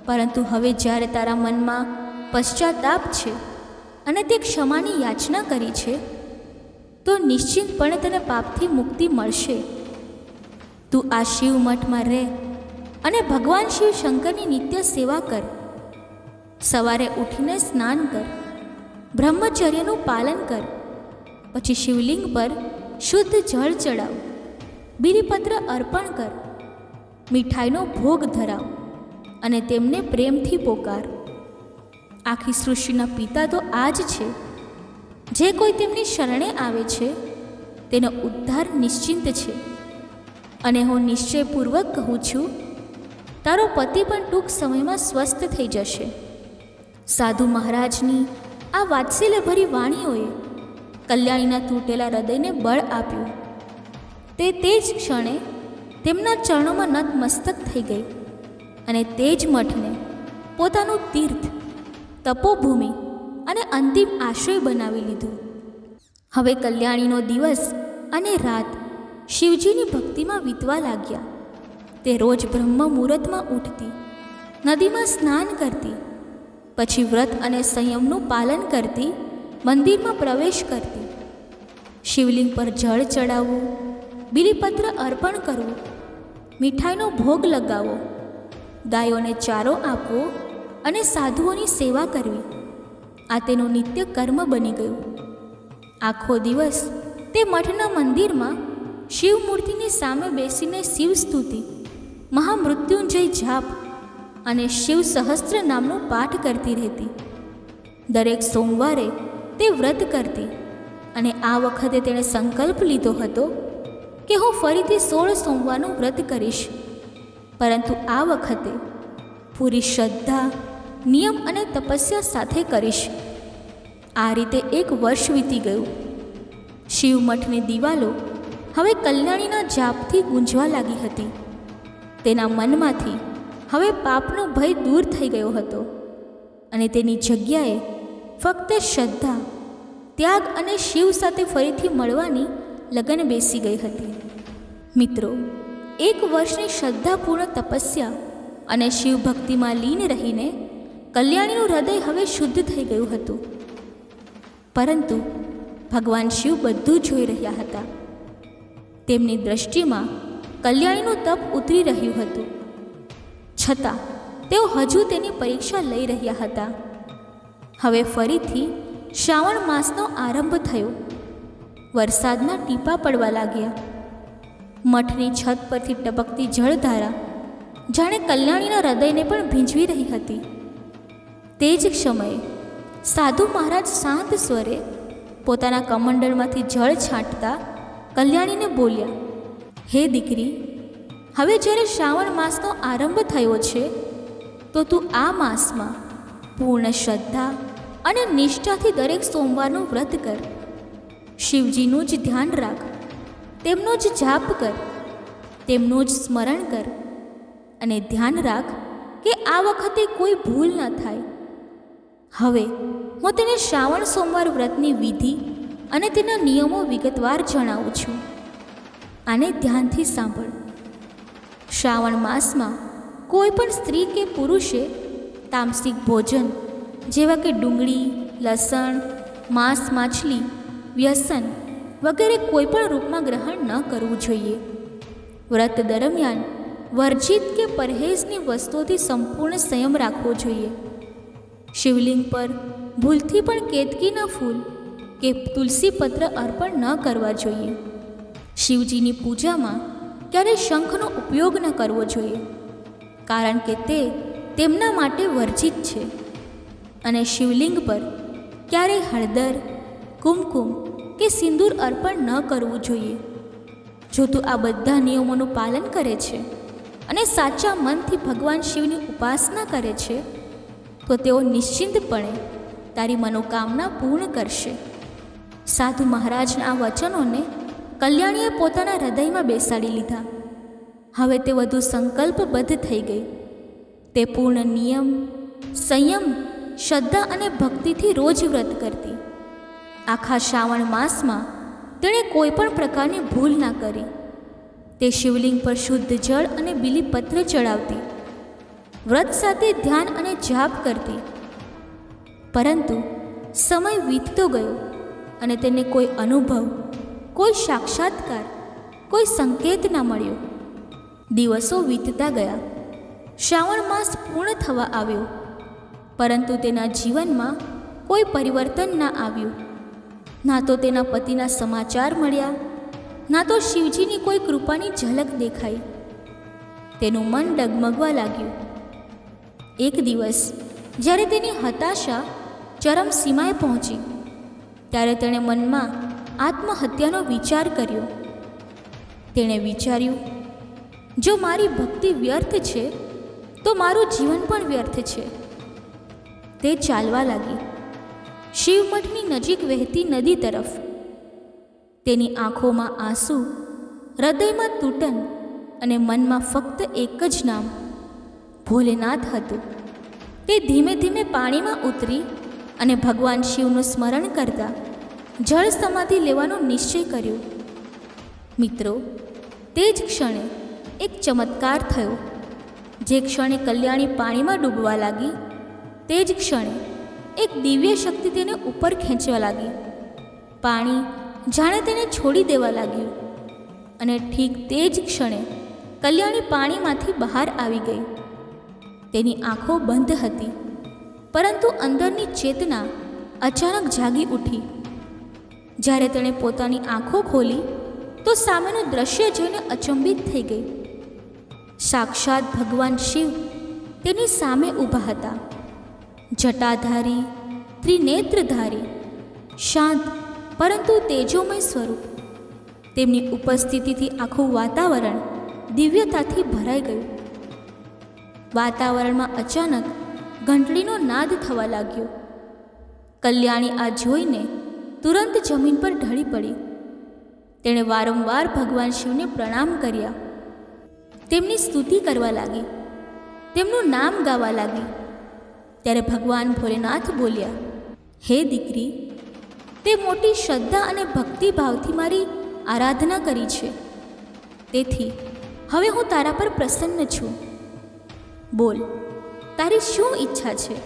પરંતુ હવે જ્યારે તારા મનમાં પશ્ચાતાપ છે અને તે ક્ષમાની યાચના કરી છે, તો નિશ્ચિતપણે તને પાપથી મુક્તિ મળશે. તું આ શિવ મઠમાં રહે અને ભગવાન શિવ શંકરની નિત્ય સેવા કર. સવારે ઉઠીને સ્નાન કર, બ્રહ્મચર્યનું પાલન કર. પછી શિવલિંગ પર શુદ્ધ જળ ચડાવ, બીલીપત્ર અર્પણ કર, મીઠાઈનો ભોગ ધરાવ અને તેમને પ્રેમથી પોકાર. આખી સૃષ્ટિના પિતા તો આ જ છે. જે કોઈ તેમની શરણે આવે છે તેનો ઉદ્ધાર નિશ્ચિંત છે. અને હું નિશ્ચયપૂર્વક કહું છું, તારો પતિ પણ ટૂંક સમયમાં સ્વસ્થ થઈ જશે. સાધુ મહારાજની આ વાત્સલ્યભરી વાણીઓએ કલ્યાણીના તૂટેલા હૃદયને બળ આપ્યું. તે જ ક્ષણે તેમના ચરણોમાં નતમસ્તક થઈ ગઈ અને તે જ મઠને પોતાનું તીર્થ, તપોભૂમિ અને અંતિમ આશ્રય બનાવી લીધું. હવે કલ્યાણીનો દિવસ અને રાત શિવજીની ભક્તિમાં વીતવા લાગ્યા. તે રોજ બ્રહ્મ મુહૂર્તમાં ઉઠતી, નદીમાં સ્નાન કરતી, પછી વ્રત અને સંયમનું પાલન કરતી મંદિરમાં પ્રવેશ કરતી. શિવલિંગ પર જળ ચડાવવું, બીલીપત્ર અર્પણ કરવું, મીઠાઈનો ભોગ લગાવવો, ગાયોને ચારો આપવો અને સાધુઓની સેવા કરવી, આ તેનું નિત્ય કર્મ બની ગયું. આખો દિવસ તે મઠના મંદિરમાં શિવ મૂર્તિની સામે બેસીને શિવ સ્તુતિ, મહામૃત્યુંજય જાપ અને શિવ સહસ્ત્ર નામનું પાઠ કરતી રહેતી. દરેક સોમવારે તે વ્રત કરતી અને આ વખતે તેણે સંકલ્પ લીધો હતો કે હું ફરીથી 16 સોમવારનું વ્રત કરીશ, પરંતુ આ વખતે પૂરી શ્રદ્ધા, નિયમ અને તપસ્યા સાથે કરીશ. આ રીતે 1 વર્ષ વીતી ગયું. શિવ મઠની દિવાલો હવે કલ્યાણીના જાપથી ગુંજવા લાગી હતી. તેના મનમાંથી હવે પાપનો ભય દૂર થઈ ગયો હતો અને તેની જગ્યાએ ફક્ત શ્રદ્ધા, ત્યાગ અને શિવ સાથે ફરીથી મળવાની લગન બેસી ગઈ હતી. મિત્રો, 1 વર્ષની શ્રદ્ધાપૂર્ણ તપસ્યા અને શિવ ભક્તિમાં લીન રહીને કલ્યાણીનું હૃદય હવે શુદ્ધ થઈ ગયું હતું. પરંતુ ભગવાન શિવ બધું જોઈ રહ્યા હતા. તેમની દ્રષ્ટિમાં કલ્યાણીનું તપ ઉતરી રહ્યું હતું, છતાં તેઓ હજુ તેની પરીક્ષા લઈ રહ્યા હતા. હવે ફરીથી શ્રાવણ માસનો આરંભ થયો. વરસાદના ટીપા પડવા લાગ્યા. મઠની છત પરથી ટપકતી જળધારા જાણે કલ્યાણીના હૃદયને પણ ભીંજવી રહી હતી. તે જ સમયે સાધુ મહારાજ શાંત સ્વરે પોતાના કમંડળમાંથી જળ છાંટતા કલ્યાણીને બોલ્યા, હે દીકરી, હવે જ્યારે શ્રાવણ માસનો આરંભ થયો છે, તો તું આ માસમાં પૂર્ણ શ્રદ્ધા અને નિષ્ઠાથી દરેક સોમવારનું વ્રત કર. શિવજીનું જ ધ્યાન રાખ, તેમનો જ જાપ કર, તેમનું જ સ્મરણ કર અને ધ્યાન રાખ કે આ વખતે કોઈ ભૂલ ન થાય. હવે હું તેને શ્રાવણ સોમવાર વ્રતની વિધિ અને તેના નિયમો વિગતવાર જણાવું છું. આને ધ્યાનથી સાંભળ. શ્રાવણ માસમાં કોઈ પણ સ્ત્રી કે પુરુષે તામસિક ભોજન જેવા કે ડુંગળી, લસણ, માંસ, માછલી, વ્યસન વગેરે કોઈ પણ રૂપમાં ગ્રહણ ન કરવું જોઈએ. વ્રત દરમિયાન વર્જિત કે પરહેજની વસ્તુઓથી સંપૂર્ણ સંયમ રાખવો જોઈએ. શિવલિંગ પર ભૂલથી પણ કેતકીના ફૂલ કે તુલસી પત્ર અર્પણ ન કરવા જોઈએ. શિવજીની પૂજામાં ક્યારેય શંખનો ઉપયોગ ન કરવો જોઈએ, કારણ કે તે તેમના માટે વર્જિત છે. અને શિવલિંગ પર ક્યારેય હળદર, કુમકુમ કે સિંદૂર અર્પણ ન કરવું જોઈએ. જો તું આ બધા નિયમોનું પાલન કરે છે અને સાચા મનથી ભગવાન શિવની ઉપાસના કરે છે તો તેઓ નિશ્ચિંતપણે તારી મનોકામના પૂર્ણ કરશે. સાધુ મહારાજના આ વચનોને કલ્યાણીએ પોતાના હૃદયમાં બેસાડી લીધા. હવે તે વધુ સંકલ્પબદ્ધ થઈ ગઈ. તે પૂર્ણ નિયમ, સંયમ, શ્રદ્ધા અને ભક્તિથી રોજ વ્રત કરતી. આખા શ્રાવણ માસમાં તેણે કોઈ પણ પ્રકારની ભૂલ ના કરી. તે શિવલિંગ પર શુદ્ધ જળ અને બીલીપત્ર ચડાવતી, વ્રત સાથે ધ્યાન અને જાપ કરતી. પરંતુ સમય વીતતો ગયો અને તેને કોઈ અનુભવ, કોઈ સાક્ષાત્કાર, કોઈ સંકેત ના મળ્યો. દિવસો વીતતા ગયા. શ્રાવણ માસ પૂર્ણ થવા આવ્યો, પરંતુ તેના જીવનમાં કોઈ પરિવર્તન ના આવ્યું. ના તો તેના પતિના સમાચાર મળ્યા, ના તો શિવજીની કોઈ કૃપાની ઝલક દેખાઈ. તેનું મન ડગમગવા લાગ્યું. એક દિવસ જ્યારે તેની હતાશા ચરમસીમાએ પહોંચી, ત્યારે તેણે મનમાં આત્મહત્યાનો વિચાર કર્યો. તેણે વિચાર્યું, જો મારી ભક્તિ વ્યર્થ છે તો મારું જીવન પણ વ્યર્થ છે. તે ચાલવા લાગી શિવમઠની નજીક વહેતી નદી તરફ. તેની આંખોમાં આંસુ, હૃદયમાં તૂટન અને મનમાં ફક્ત એક જ નામ, ભોલેનાથ હતું. તે ધીમે ધીમે પાણીમાં ઉતરી અને ભગવાન શિવનું સ્મરણ કરતા જળ સમાધિ લેવાનો નિશ્ચય કર્યો. મિત્રો, તે જ ક્ષણે એક ચમત્કાર થયો. જે ક્ષણે કલ્યાણી પાણીમાં ડૂબવા લાગી, તે જ ક્ષણે એક દિવ્ય શક્તિ તેને ઉપર ખેંચવા લાગી. પાણી જાણે તેને છોડી દેવા લાગ્યું અને ઠીક તે જ ક્ષણે કલ્યાણી પાણીમાંથી બહાર આવી ગઈ. તેની આંખો બંધ હતી, પરંતુ અંદરની ચેતના અચાનક જાગી ઉઠી. જ્યારે તેણે પોતાની આંખો ખોલી તો સામેનું દ્રશ્ય જોઈને અચંબિત થઈ ગઈ. સાક્ષાત ભગવાન શિવ તેની સામે ઊભા હતા. જટાધારી, ત્રિનેત્રધારી, શાંત પરંતુ તેજોમય સ્વરૂપ. તેમની ઉપસ્થિતિથી આખું વાતાવરણ દિવ્યતાથી ભરાઈ ગયું. વાતાવરણમાં અચાનક ઘંટડીનો નાદ થવા લાગ્યો. કલ્યાણી આ જોઈને તુરંત જમીન પર ઢળી પડી. તેણે વારંવાર ભગવાન શિવને પ્રણામ કર્યા. તેમની સ્તુતિ કરવા લાગી, તેમનું નામ ગાવા લાગી. ત્યારે ભગવાન ભોલેનાથ બોલ્યા, હે દીકરી, તે મોટી શ્રદ્ધા અને ભક્તિભાવથી મારી આરાધના કરી છે. તેથી હવે હું તારા પર પ્રસન્ન છું. બોલ, તારી શું ઈચ્છા છે?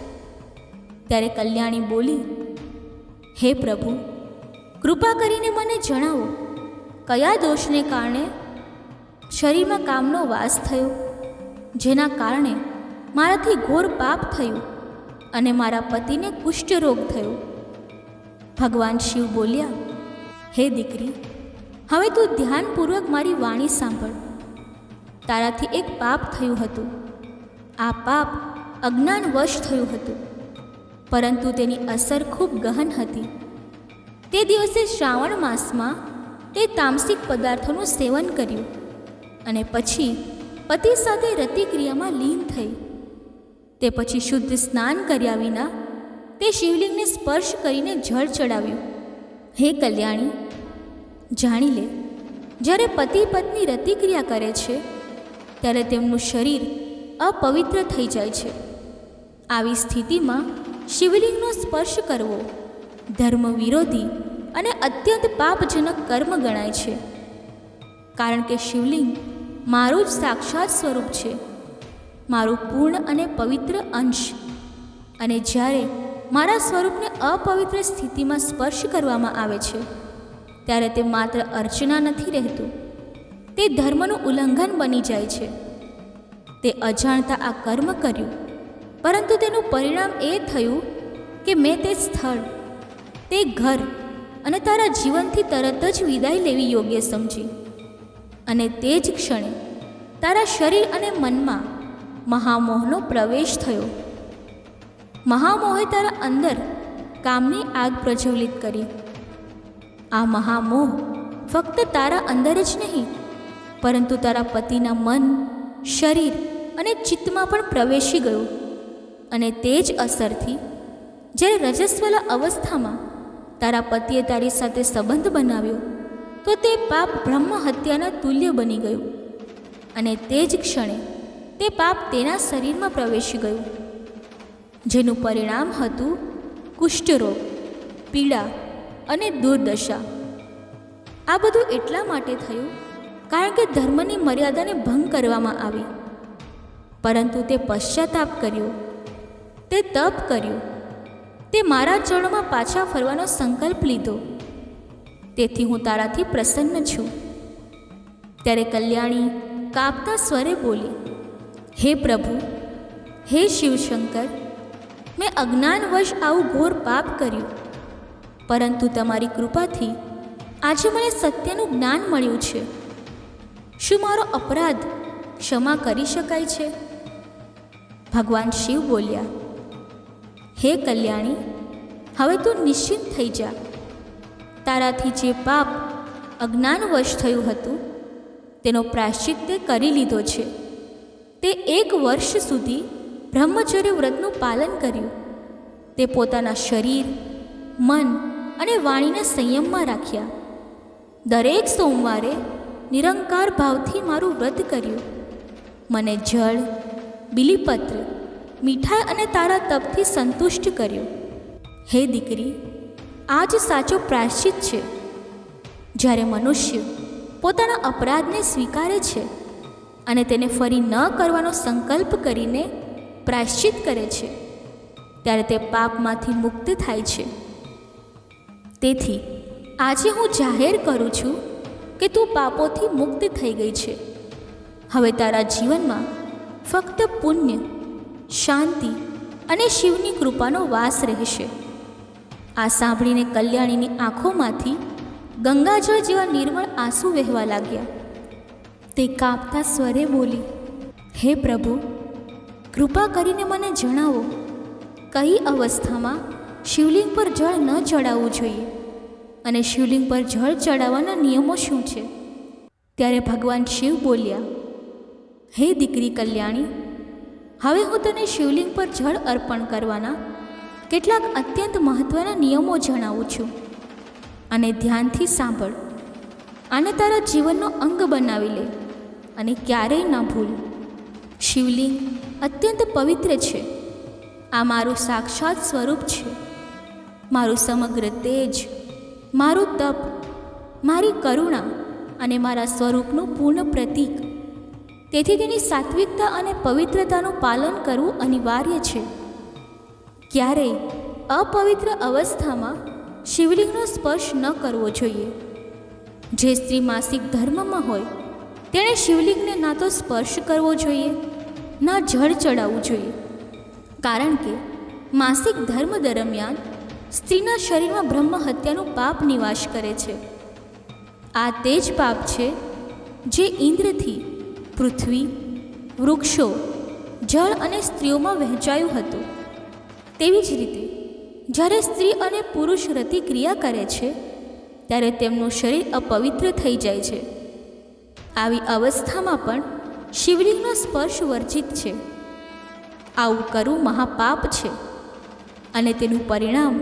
ત્યારે કલ્યાણી બોલી, હે પ્રભુ, કૃપા કરીને મને જણાવો, કયા દોષને કારણે શરીરમાં કામનો વાસ થયો, જેના કારણે મારાથી ઘોર પાપ થયું અને મારા પતિને કુષ્ઠરોગ થયો. ભગવાન શિવ બોલ્યા, હે દીકરી, હવે તું ધ્યાનપૂર્વક મારી વાણી સાંભળ. તારાથી એક પાપ થયું હતું. આ પાપ અજ્ઞાનવશ થયું હતું, પરંતુ તેની અસર ખૂબ ગહન હતી. તે દિવસે શ્રાવણ માસમાં તે તામસિક પદાર્થોનું સેવન કર્યું અને પછી પતિ સાથે રતિક્રિયામાં લીન થઈ. તે પછી શુદ્ધ સ્નાન કર્યા વિના તે શિવલિંગને સ્પર્શ કરીને જળ ચડાવ્યું. હે કલ્યાણી, જાણી લે, જ્યારે પતિ પત્ની રતિક્રિયા કરે છે ત્યારે તેમનું શરીર અપવિત્ર થઈ જાય છે. આવી સ્થિતિમાં શિવલિંગનો સ્પર્શ કરવો ધર્મ વિરોધી અને અત્યંત પાપજનક કર્મ ગણાય છે. કારણ કે શિવલિંગ મારું જ સાક્ષાત સ્વરૂપ છે. મારું પૂર્ણ અને પવિત્ર અંશ, અને જ્યારે મારા સ્વરૂપને અપવિત્ર સ્થિતિમાં સ્પર્શ કરવામાં આવે છે ત્યારે તે માત્ર અર્ચના નથી રહેતું, તે ધર્મનું ઉલ્લંઘન બની જાય છે. તે અજાણતા આ કર્મ કર્યું, પરંતુ તેનું પરિણામ એ થયું કે મેં તે સ્થળ, તે ઘર અને તારા જીવનથી તરત જ વિદાય લેવી યોગ્ય સમજી. અને તે જ ક્ષણે તારા શરીર અને મનમાં મહામોહનો પ્રવેશ થયો. મહામોહે તારા અંદર કામની આગ પ્રજ્વલિત કરી. આ મહામોહ ફક્ત તારા અંદર જ નહીં, પરંતુ તારા પતિના મન, શરીર અને ચિત્તમાં પણ પ્રવેશી ગયું. અને તે જ અસરથી જ્યારે રજસ્વલા અવસ્થામાં તારા પતિએ તારી સાથે સંબંધ બનાવ્યો તો તે પાપ બ્રહ્મ હત્યાના તુલ્ય બની ગયું. અને તે જ ક્ષણે તે પાપ તેના શરીરમાં પ્રવેશી ગયું, જેનું પરિણામ હતું કુષ્ઠરોગ, પીડા અને દુર્દશા. આ બધું એટલા માટે થયું કારણ કે ધર્મની મર્યાદાને ભંગ કરવામાં આવી. પરંતુ તે પશ્ચાતાપ કર્યો, તે તપ કર્યું, તે મારા ચરણોમાં પાછા ફરવાનો સંકલ્પ લીધો. તેથી હું તારાથી પ્રસન્ન છું. ત્યારે કલ્યાણી કાપતા સ્વરે બોલી, હે પ્રભુ, હે શિવશંકર, મેં અજ્ઞાનવશ આવું ઘોર પાપ કર્યું, પરંતુ તમારી કૃપાથી આજે મને સત્યનું જ્ઞાન મળ્યું છે. શું મારો અપરાધ ક્ષમા કરી શકાય છે? ભગવાન શિવ બોલ્યા, હે કલ્યાણી, હવે તું નિશ્ચિંત થઈ જા. તારાથી જે પાપ અજ્ઞાનવશ થયું હતું તેનો પ્રાયશ્ચિત તે કરી લીધો છે. તે 1 વર્ષ સુધી બ્રહ્મચર્ય વ્રતનું પાલન કર્યું. તે પોતાના શરીર, મન અને વાણીને સંયમમાં રાખ્યા. દરેક સોમવારે નિરંકાર ભાવથી મારું વ્રત કર્યું. મને જળ, બિલીપત્ર, મીઠાઈ અને તારા તપથી સંતુષ્ટ કર્યો. હે દીકરી, આ જ સાચો પ્રાયશ્ચિત છે. જ્યારે મનુષ્ય પોતાના અપરાધને સ્વીકારે છે અને તેને ફરી ન કરવાનો સંકલ્પ કરીને પ્રાયશ્ચિત કરે છે, ત્યારે તે પાપમાંથી મુક્ત થાય છે. તેથી આજે હું જાહેર કરું છું કે તું પાપોથી મુક્ત થઈ ગઈ છે. હવે તારા જીવનમાં ફક્ત પુણ્ય, શાંતિ અને શિવની કૃપાનો વાસ રહેશે. આ સાંભળીને કલ્યાણીની આંખોમાંથી ગંગાજળ જેવા નિર્મળ આંસુ વહેવા લાગ્યા. તે કાંપતા સ્વરે બોલી, હે પ્રભુ, કૃપા કરીને મને જણાવો, કઈ અવસ્થામાં શિવલિંગ પર જળ ન ચડાવવું જોઈએ અને શિવલિંગ પર જળ ચડાવવાના નિયમો શું છે? ત્યારે ભગવાન શિવ બોલ્યા, હે દીકરી કલ્યાણી, હવે હું તને શિવલિંગ પર જળ અર્પણ કરવાના કેટલાક અત્યંત મહત્ત્વના નિયમો જણાવું છું, અને ધ્યાનથી સાંભળ. આને તારા જીવનનો અંગ બનાવી લે અને ક્યારેય ન ભૂલ. શિવલિંગ અત્યંત પવિત્ર છે. આ મારું સાક્ષાત સ્વરૂપ છે. મારું સમગ્ર તેજ, મારું તપ, મારી કરુણા અને મારા સ્વરૂપનું પૂર્ણ પ્રતીક. તેથી તેની સાત્વિકતા અને પવિત્રતાનું પાલન કરવું અનિવાર્ય છે. ક્યારેય અપવિત્ર અવસ્થામાં શિવલિંગનો સ્પર્શ ન કરવો જોઈએ. જે સ્ત્રી માસિક ધર્મમાં હોય તેણે શિવલિંગને ના તો સ્પર્શ કરવો જોઈએ, ના જળ ચડાવવું જોઈએ, કારણ કે માસિક ધર્મ દરમિયાન સ્ત્રીના શરીરમાં બ્રહ્મ હત્યાનું પાપ નિવાસ કરે છે. આ તે જ પાપ છે જે ઇન્દ્રથી પૃથ્વી, વૃક્ષો, જળ અને સ્ત્રીઓમાં વહેંચાયું હતું. તેવી જ રીતે જ્યારે સ્ત્રી અને પુરુષ રતિ ક્રિયા કરે છે ત્યારે તેમનું શરીર અપવિત્ર થઈ જાય છે. આવી અવસ્થામાં પણ શિવલિંગનો સ્પર્શ વર્જિત છે. આવું કરવું મહાપાપ છે અને તેનું પરિણામ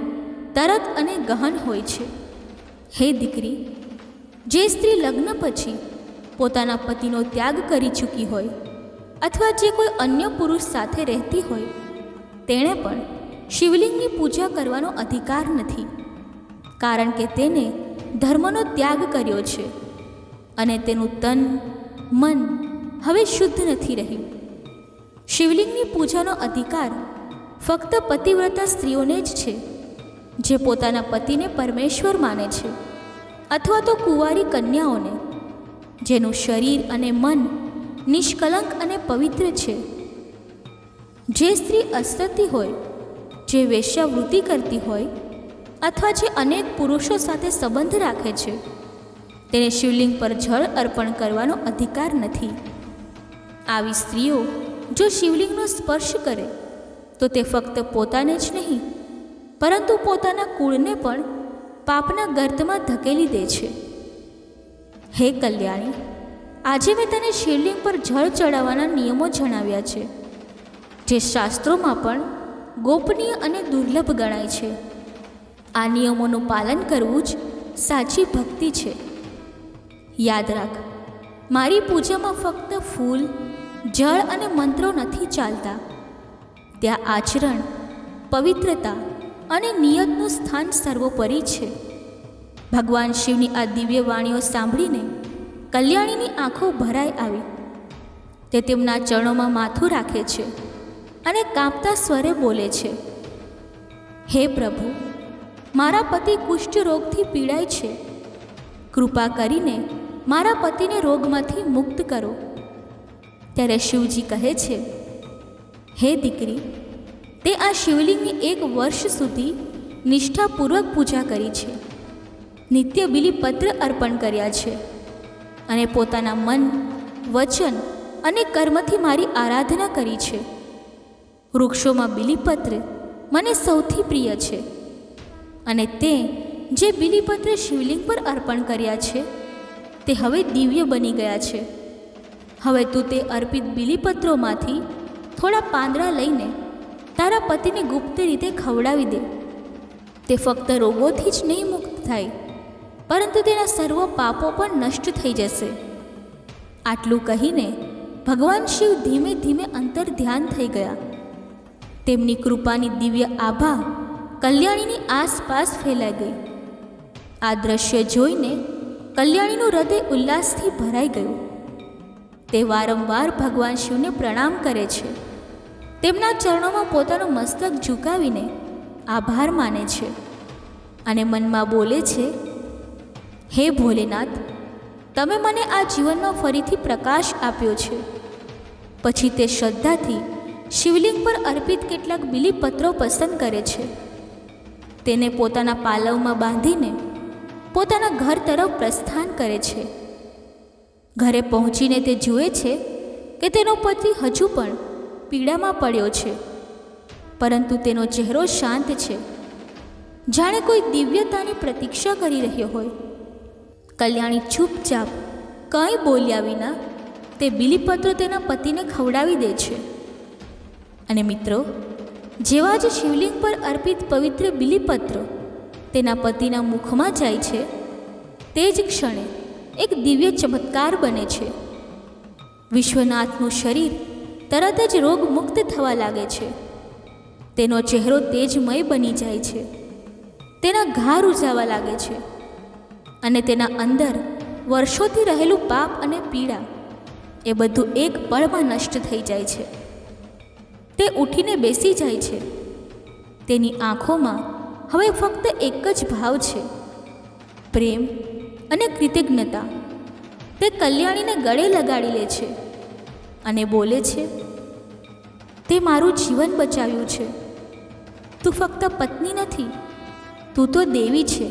તરત અને ગહન હોય છે. હે દીકરી, જે સ્ત્રી લગ્ન પછી પોતાના પતિનો ત્યાગ કરી ચૂકી હોય અથવા જે કોઈ અન્ય પુરુષ સાથે રહેતી હોય તેણે પણ શિવલિંગની પૂજા કરવાનો અધિકાર નથી, કારણ કે તેને ધર્મનો ત્યાગ કર્યો છે અને તેનું તન, મન હવે શુદ્ધ નથી રહ્યું. શિવલિંગની પૂજાનો અધિકાર ફક્ત પતિવ્રતા સ્ત્રીઓને જ છે, જે પોતાના પતિને પરમેશ્વર માને છે, અથવા તો કુંવારી કન્યાઓને, જેનું શરીર અને મન નિષ્કલંક અને પવિત્ર છે. જે સ્ત્રી અસતી હોય, જે વેશ્યાવૃત્તિ કરતી હોય, અથવા જે અનેક પુરુષો સાથે સંબંધ રાખે છે, તેને શિવલિંગ પર જળ અર્પણ કરવાનો અધિકાર નથી. આવી સ્ત્રીઓ જો શિવલિંગનો સ્પર્શ કરે તો તે ફક્ત પોતાને જ નહીં, પરંતુ પોતાના કુળને પણ પાપના ગર્તમાં ધકેલી દે છે. હે કલ્યાણી, આજે મેં તને શિવલિંગ પર જળ ચડાવવાના નિયમો જણાવ્યા છે, જે શાસ્ત્રોમાં પણ ગોપનીય અને દુર્લભ ગણાય છે. આ નિયમોનું પાલન કરવું જ સાચી ભક્તિ છે. યાદ રાખ, મારી પૂજામાં ફક્ત ફૂલ, જળ અને મંત્રો નથી ચાલતા. ત્યાં આચરણ, પવિત્રતા અને નિયતનું સ્થાન સર્વોપરી છે. ભગવાન શિવની આ દિવ્ય વાણીઓ સાંભળીને કલ્યાણીની આંખો ભરાઈ આવી. તે તેમના ચરણોમાં માથું રાખે છે અને કાંપતા સ્વરે બોલે છે, હે પ્રભુ, મારા પતિ કુષ્ઠ રોગથી પીડાય છે. કૃપા કરીને મારા પતિને રોગમાંથી મુક્ત કરો. ત્યારે શિવજી કહે છે, હે દીકરી, તે આ શિવલિંગની 1 વર્ષ સુધી નિષ્ઠાપૂર્વક પૂજા કરી છે, નિત્ય બિલીપત્ર અર્પણ કર્યા છે અને પોતાના મન, વચન અને કર્મથી મારી આરાધના કરી છે. વૃક્ષોમાં બિલીપત્ર મને સૌથી પ્રિય છે, અને તે જે બિલીપત્ર શિવલિંગ પર અર્પણ કર્યા છે તે હવે દિવ્ય બની ગયા છે. હવે તું તે અર્પિત બિલીપત્રોમાંથી થોડા પાંદડા લઈને તારા પતિને ગુપ્ત રીતે ખવડાવી દે. તે ફક્ત રોગોથી જ નહીં મુક્ત થાય, પરંતુ તેના સર્વ પાપો પણ નષ્ટ થઈ જશે. આટલું કહીને ભગવાન શિવ ધીમે ધીમે અંતર ધ્યાન થઈ ગયા. તેમની કૃપાની દિવ્ય આભા કલ્યાણીની આસપાસ ફેલાઈ ગઈ. આ દ્રશ્ય જોઈને કલ્યાણીનું હૃદય ઉલ્લાસથી ભરાઈ ગયું. તે વારંવાર ભગવાન શિવને પ્રણામ કરે છે. તેમના ચરણોમાં પોતાનું મસ્તક ઝુકાવીને આભાર માને છે અને મનમાં બોલે છે, હે ભોલેનાથ, તમે મને આ જીવનમાં ફરીથી પ્રકાશ આપ્યો છે. પછી તે શ્રદ્ધાથી શિવલિંગ પર અર્પિત કેટલાક બિલીપત્રો પસંદ કરે છે. તેને પોતાના પાલવમાં બાંધીને પોતાના ઘર તરફ પ્રસ્થાન કરે છે. ઘરે પહોંચીને તે જુએ છે કે તેનો પતિ હજુ પણ પીડામાં પડ્યો છે, પરંતુ તેનો ચહેરો શાંત છે, જાણે કોઈ દિવ્યતાની પ્રતીક્ષા કરી રહ્યો હોય. કલ્યાણી ચૂપચાપ કંઈ બોલ્યા વિના તે બિલીપત્રો તેના પતિને ખવડાવી દે છે. અને મિત્રો, જેવા જ શિવલિંગ પર અર્પિત પવિત્ર બિલીપત્રો તેના પતિના મુખમાં જાય છે, તે જ ક્ષણે એક દિવ્ય ચમત્કાર બને છે. વિશ્વનાથનું શરીર તરત જ રોગમુક્ત થવા લાગે છે. તેનો ચહેરો તેજમય બની જાય છે. તેના ઘા રૂઝાવા લાગે છે અને તેના અંદર વર્ષોથી રહેલું પાપ અને પીડા એ બધું એક પળમાં નષ્ટ થઈ જાય છે. તે ઉઠીને બેસી જાય છે. તેની આંખોમાં હવે ફક્ત એક જ ભાવ છે, પ્રેમ અને કૃતજ્ઞતા. તે કલ્યાણીને ગળે લગાડી લે છે અને બોલે છે, તે મારું જીવન બચાવ્યું છે. તું ફક્ત પત્ની નથી, તું તો દેવી છે.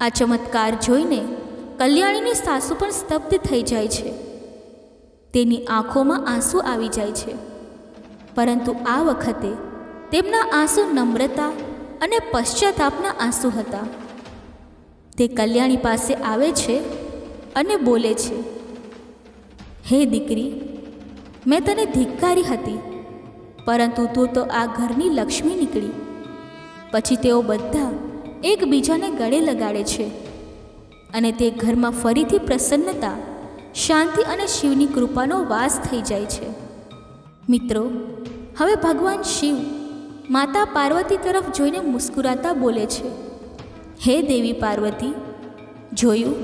આ ચમત્કાર જોઈને કલ્યાણીની સાસુ પણ સ્તબ્ધ થઈ જાય છે. તેની આંખોમાં આંસુ આવી જાય છે, પરંતુ આ વખતે તેમના આંસુ નમ્રતા અને પશ્ચાતાપના આંસુ હતા. તે કલ્યાણી પાસે આવે છે અને બોલે છે, હે દીકરી, મેં તને ધિક્કારી હતી, પરંતુ તું તો આ ઘરની લક્ષ્મી નીકળી. પછી તેઓ બધા એકબીજાને ગળે લગાડે છે અને તે ઘરમાં ફરીથી પ્રસન્નતા, શાંતિ અને શિવની કૃપાનો વાસ થઈ જાય છે. મિત્રો, હવે ભગવાન શિવ માતા પાર્વતી તરફ જોઈને મુસ્કુરાતા બોલે છે, હે દેવી પાર્વતી, જોયું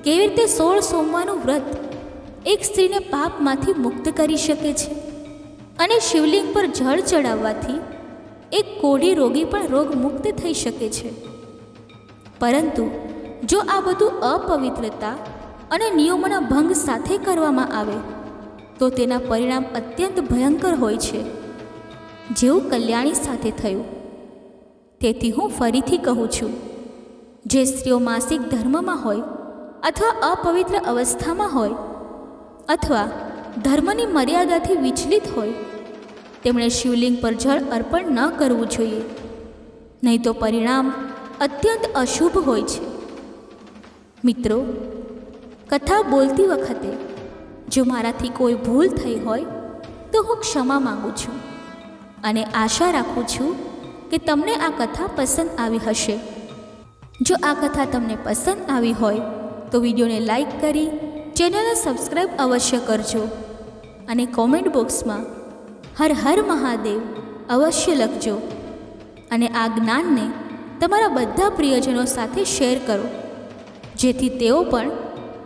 કેવી રીતે 16 સોમવારનું વ્રત એક સ્ત્રીને પાપમાંથી મુક્ત કરી શકે છે. અને શિવલિંગ પર જળ ચડાવવાથી એક કોઢી રોગી પણ રોગમુક્ત થઈ શકે છે. પરંતુ જો આ બધું અપવિત્રતા અને નિયમોના ભંગ સાથે કરવામાં આવે તો તેના પરિણામ અત્યંત ભયંકર હોય છે, જેવું કલ્યાણી સાથે થયું. તેથી હું ફરીથી કહું છું, જે સ્ત્રીઓ માસિક ધર્મમાં હોય અથવા અપવિત્ર અવસ્થામાં હોય અથવા ધર્મની મર્યાદાથી વિચલિત હોય તેમણે શિવલિંગ પર જળ અર્પણ ન કરવું જોઈએ, નહીં તો પરિણામ અત્યંત અશુભ હોય છે. મિત્રો, કથા બોલતી વખતે જો મારાથી કોઈ ભૂલ થઈ હોય તો હું ક્ષમા માગું છું અને આશા રાખું છું કે તમને આ કથા પસંદ આવી હશે. જો આ કથા તમને પસંદ આવી હોય તો વિડીયોને લાઈક કરી ચેનલને સબસ્ક્રાઈબ અવશ્ય કરજો અને કોમેન્ટ બોક્સમાં હર હર મહાદેવ અવશ્ય લખજો અને આ જ્ઞાનને તમારા બધા પ્રિયજનો સાથે શેર કરો, જેથી તેઓ પણ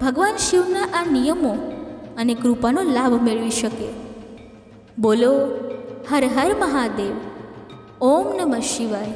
ભગવાન શિવના આ નિયમો અને કૃપાનો લાભ મેળવી શકે. બોલો હર હર મહાદેવ. ઓમ નમઃ શિવાય.